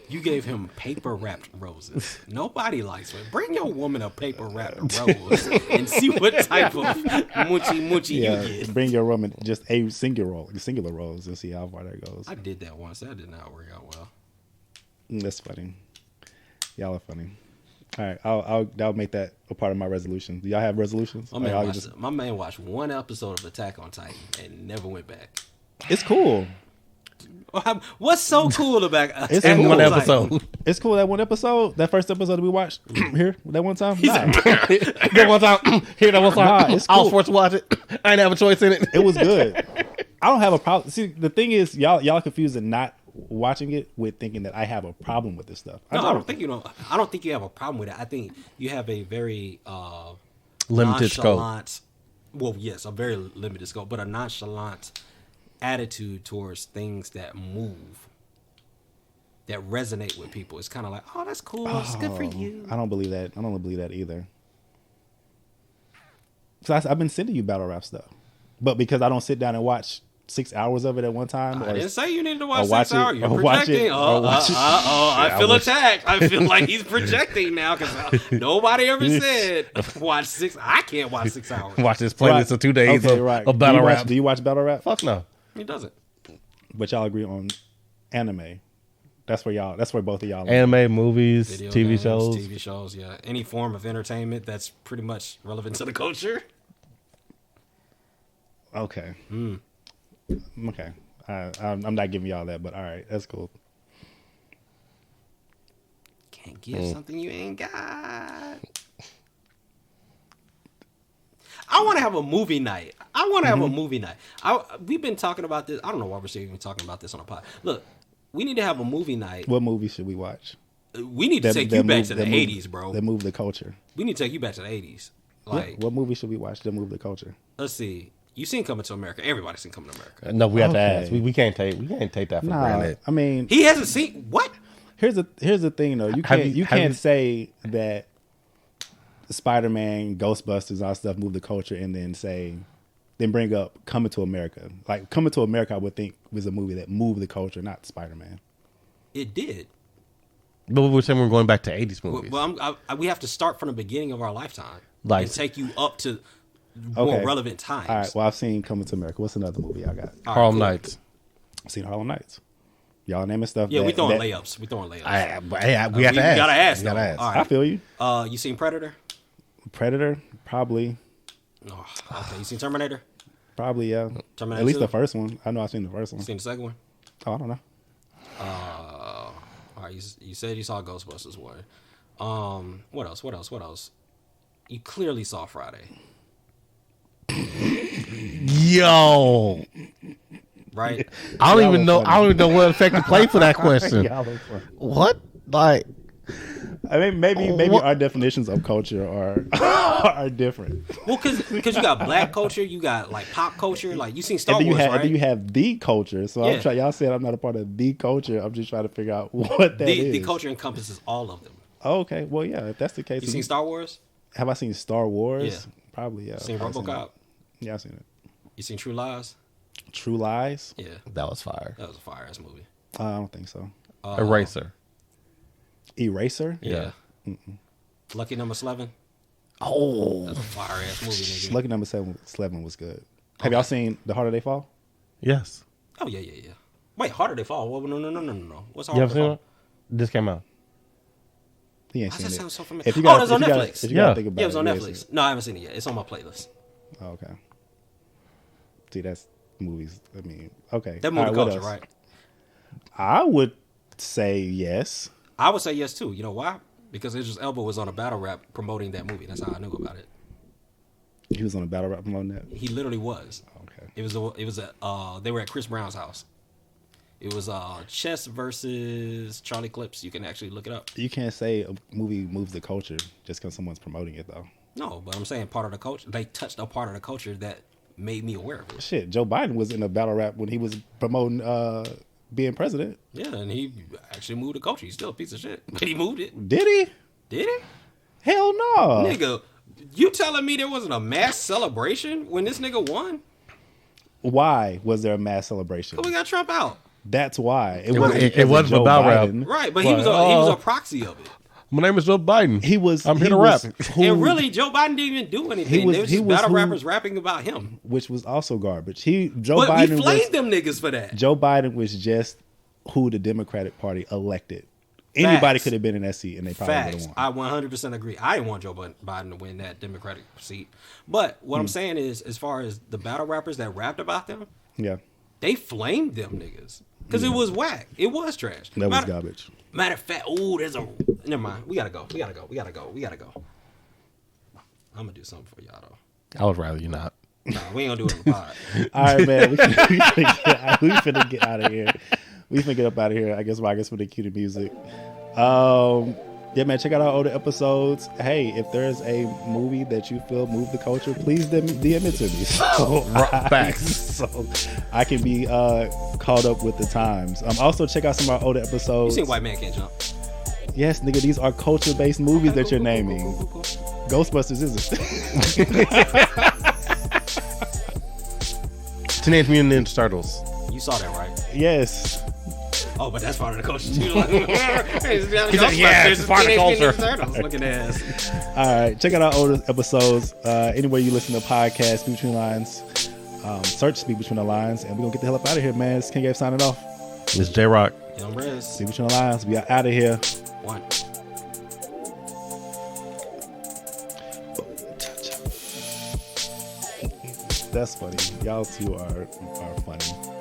You gave him paper wrapped roses. Nobody likes it. Bring your woman a paper wrapped rose and see what type of moochie you get. Bring your woman just a singular rose and see how far that goes. I did that once. That did not work out well. That's funny. Y'all are funny. All right, I'll make that a part of my resolution. Do y'all have resolutions? My man watched one episode of Attack on Titan and never went back. It's cool. What's so cool about It's And cool. one episode. It's cool that one episode, that first episode that we watched here that one time. Nah, That one time. Here, that one time. Nah, it's I was cool. forced to watch it. I didn't have a choice in it. it was good. I don't have a problem. See, the thing is, y'all confused and not watching it with thinking that I have a problem with this stuff. No, I don't think you know. I don't think you have a problem with it. I think you have a very Limited scope. nonchalant. Well, yes, a very limited scope, but a nonchalant attitude towards things that move, that resonate with people. It's kind of like, oh, that's cool. It's good for you. I don't believe that. I don't believe that either. So I've been sending you battle rap stuff, but because I don't sit down and watch 6 hours of it at one time. I didn't say you needed to or watch watch 6 hours. it- You're or watch it- projecting. or watch it. I feel attacked. I feel like he's projecting now because nobody ever said watch 6. I can't watch 6 hours. Watch this playlist of 2 days Okay, of, right. of battle do you rap. Watch, do you watch battle rap? Fuck no. He doesn't. But y'all agree on anime. That's where both of y'all are. Anime, movies, Video TV games, shows. TV shows, yeah. Any form of entertainment that's pretty much relevant to the culture. Okay. Okay. I'm not giving y'all that, but all right, that's cool. Can't give something you ain't got. I want to have a movie night. We've been talking about this. I don't know why we're still even talking about this on a pod. Look, we need to have a movie night. What movie should we watch? We need to take you back to the 80s, bro. That move the culture. We need to take you back to the 80s. Like, What movie should we watch that move the culture? let's see. You seen Coming to America? Everybody's seen Coming to America. No, we have to Okay. ask. We can't take that for granted. I mean, He hasn't seen what? here's the thing though. You Have can't you- you can't say that Spider-Man, Ghostbusters, all that stuff move the culture, and then bring up Coming to America. Like Coming to America, I would think was a movie that moved the culture, not Spider-Man. It did. But we were saying we're going back to 80s movies. Well, we have to start from the beginning of our lifetime Like- and take you up to more Okay. relevant times. All right. Well, I've seen Coming to America. What's another movie I got? All right, Harlem cool. Nights. I've seen Harlem Nights. Y'all naming stuff. Yeah, we that- throwing that- layups. We throwing layups. We have to We ask. gotta ask. We gotta though. ask. All I right. feel you. You seen Predator? Predator, probably, Oh, okay. You seen Terminator? probably, yeah. Terminator At least 2? the first one. I know I've seen the first one. You seen the second one? Oh, I don't know. All right. You said you saw Ghostbusters 1. What else? You clearly saw Friday, Yo, right? I don't even know. funny. I don't even know what effect to play for that question. Y'all look funny. What? Like, I mean, maybe What? our definitions of culture are are different. Well, because you got black culture, you got like pop culture. Like you seen Star And then Wars, you have right? and then you have the culture. So Yeah. I'm trying. Y'all said I'm not a part of the culture. I'm just trying to figure out what that is. the culture encompasses all of them. Oh, okay. Well, yeah. If that's the case, You seen Star Wars? have I seen Star Wars? Yeah. Probably. Yeah. Seen I've RoboCop? Yeah, I've seen it. You seen True Lies? True Lies? Yeah, that was fire. that was a fire ass movie. I don't think so. Eraser. Eraser? Yeah. Lucky Number 11. Oh, That's a fire ass movie, nigga. Lucky Number 7 was good. Have y'all seen The Harder They Fall? yes. Oh yeah. Wait, Harder They Fall? Well, no. What's You Harder ever They seen Fall? it? This came out. He ain't Why seen does it. that sound so familiar? If you gotta, That's on if you gotta- Netflix. if you gotta Yeah. think about Yeah, it was on you ain't seen Netflix. No, I haven't seen it yet. It's on my playlist. it. Oh, okay. See, that's movies. I mean, okay. That All movie right, what culture, else? right? I would say yes. I would say yes too. You know why? Because Idris Elba was on a battle rap promoting that movie. That's how I knew about it. He was on a battle rap promoting that. He literally was. Okay. It was they were at Chris Brown's house. It was Chess versus Charlie Clips. You can actually look it up. You can't say a movie moves the culture just because someone's promoting it, though. No, but I'm saying part of the culture. They touched a part of the culture that made me aware of it. Shit, Joe Biden was in a battle rap when he was promoting being president. Yeah, and he actually moved the culture. He's still a piece of shit, but he moved it. Did he? Did he? Hell no. Nigga, you telling me there wasn't a mass celebration when this nigga won? Why was there a mass celebration? We got Trump out. That's why. It wasn't wasn't because of for battle rap. Right, but he was a proxy of it. My name is Joe Biden. He was. I'm here he to was rap. who- And really, Joe Biden didn't even do anything. was- There was he just was battle who- rappers rapping about him. which was also garbage. Joe But Biden we flamed them niggas for that. Joe Biden was just who the Democratic Party elected Anybody could have been in that seat, and they probably would Facts. have won. I 100% agree. I didn't want Joe Biden to win that Democratic seat. But what I'm saying is, as far as the battle rappers that rapped about them, Yeah, they flamed them niggas. Because it was whack. It was trash. that was garbage. Matter of fact, never mind. We gotta go. I'm gonna do something for y'all, though. I would rather you not. Nah, we ain't gonna do it on the pod. All right, man. We finna get out of here. We finna get up out of here. I guess for the cue the music. Yeah, man. Check out our older episodes. Hey, if there's a movie that you feel moved the culture, please DM it to me. So so I can be caught up with the times. Also, check out some of our older You episodes. seen White Man Can't Jump? Yes, nigga. These are culture-based movies that you're naming. Cool. Ghostbusters isn't. Teenage Mutant Ninja Turtles. You saw that, right? Yes. Oh, but that's part of the culture too. He said, yeah, it's part of the culture. Looking ass. All right, check out our older episodes. Anywhere you listen to podcasts, Speak Between the Lines, search Speak Between the Lines, and we're going to get the hell up out of here, man. It's King Gabe signing off. It's J-Rock. Young Rez. Speak Between the Lines. We are out of here. One. That's funny. Y'all two are funny.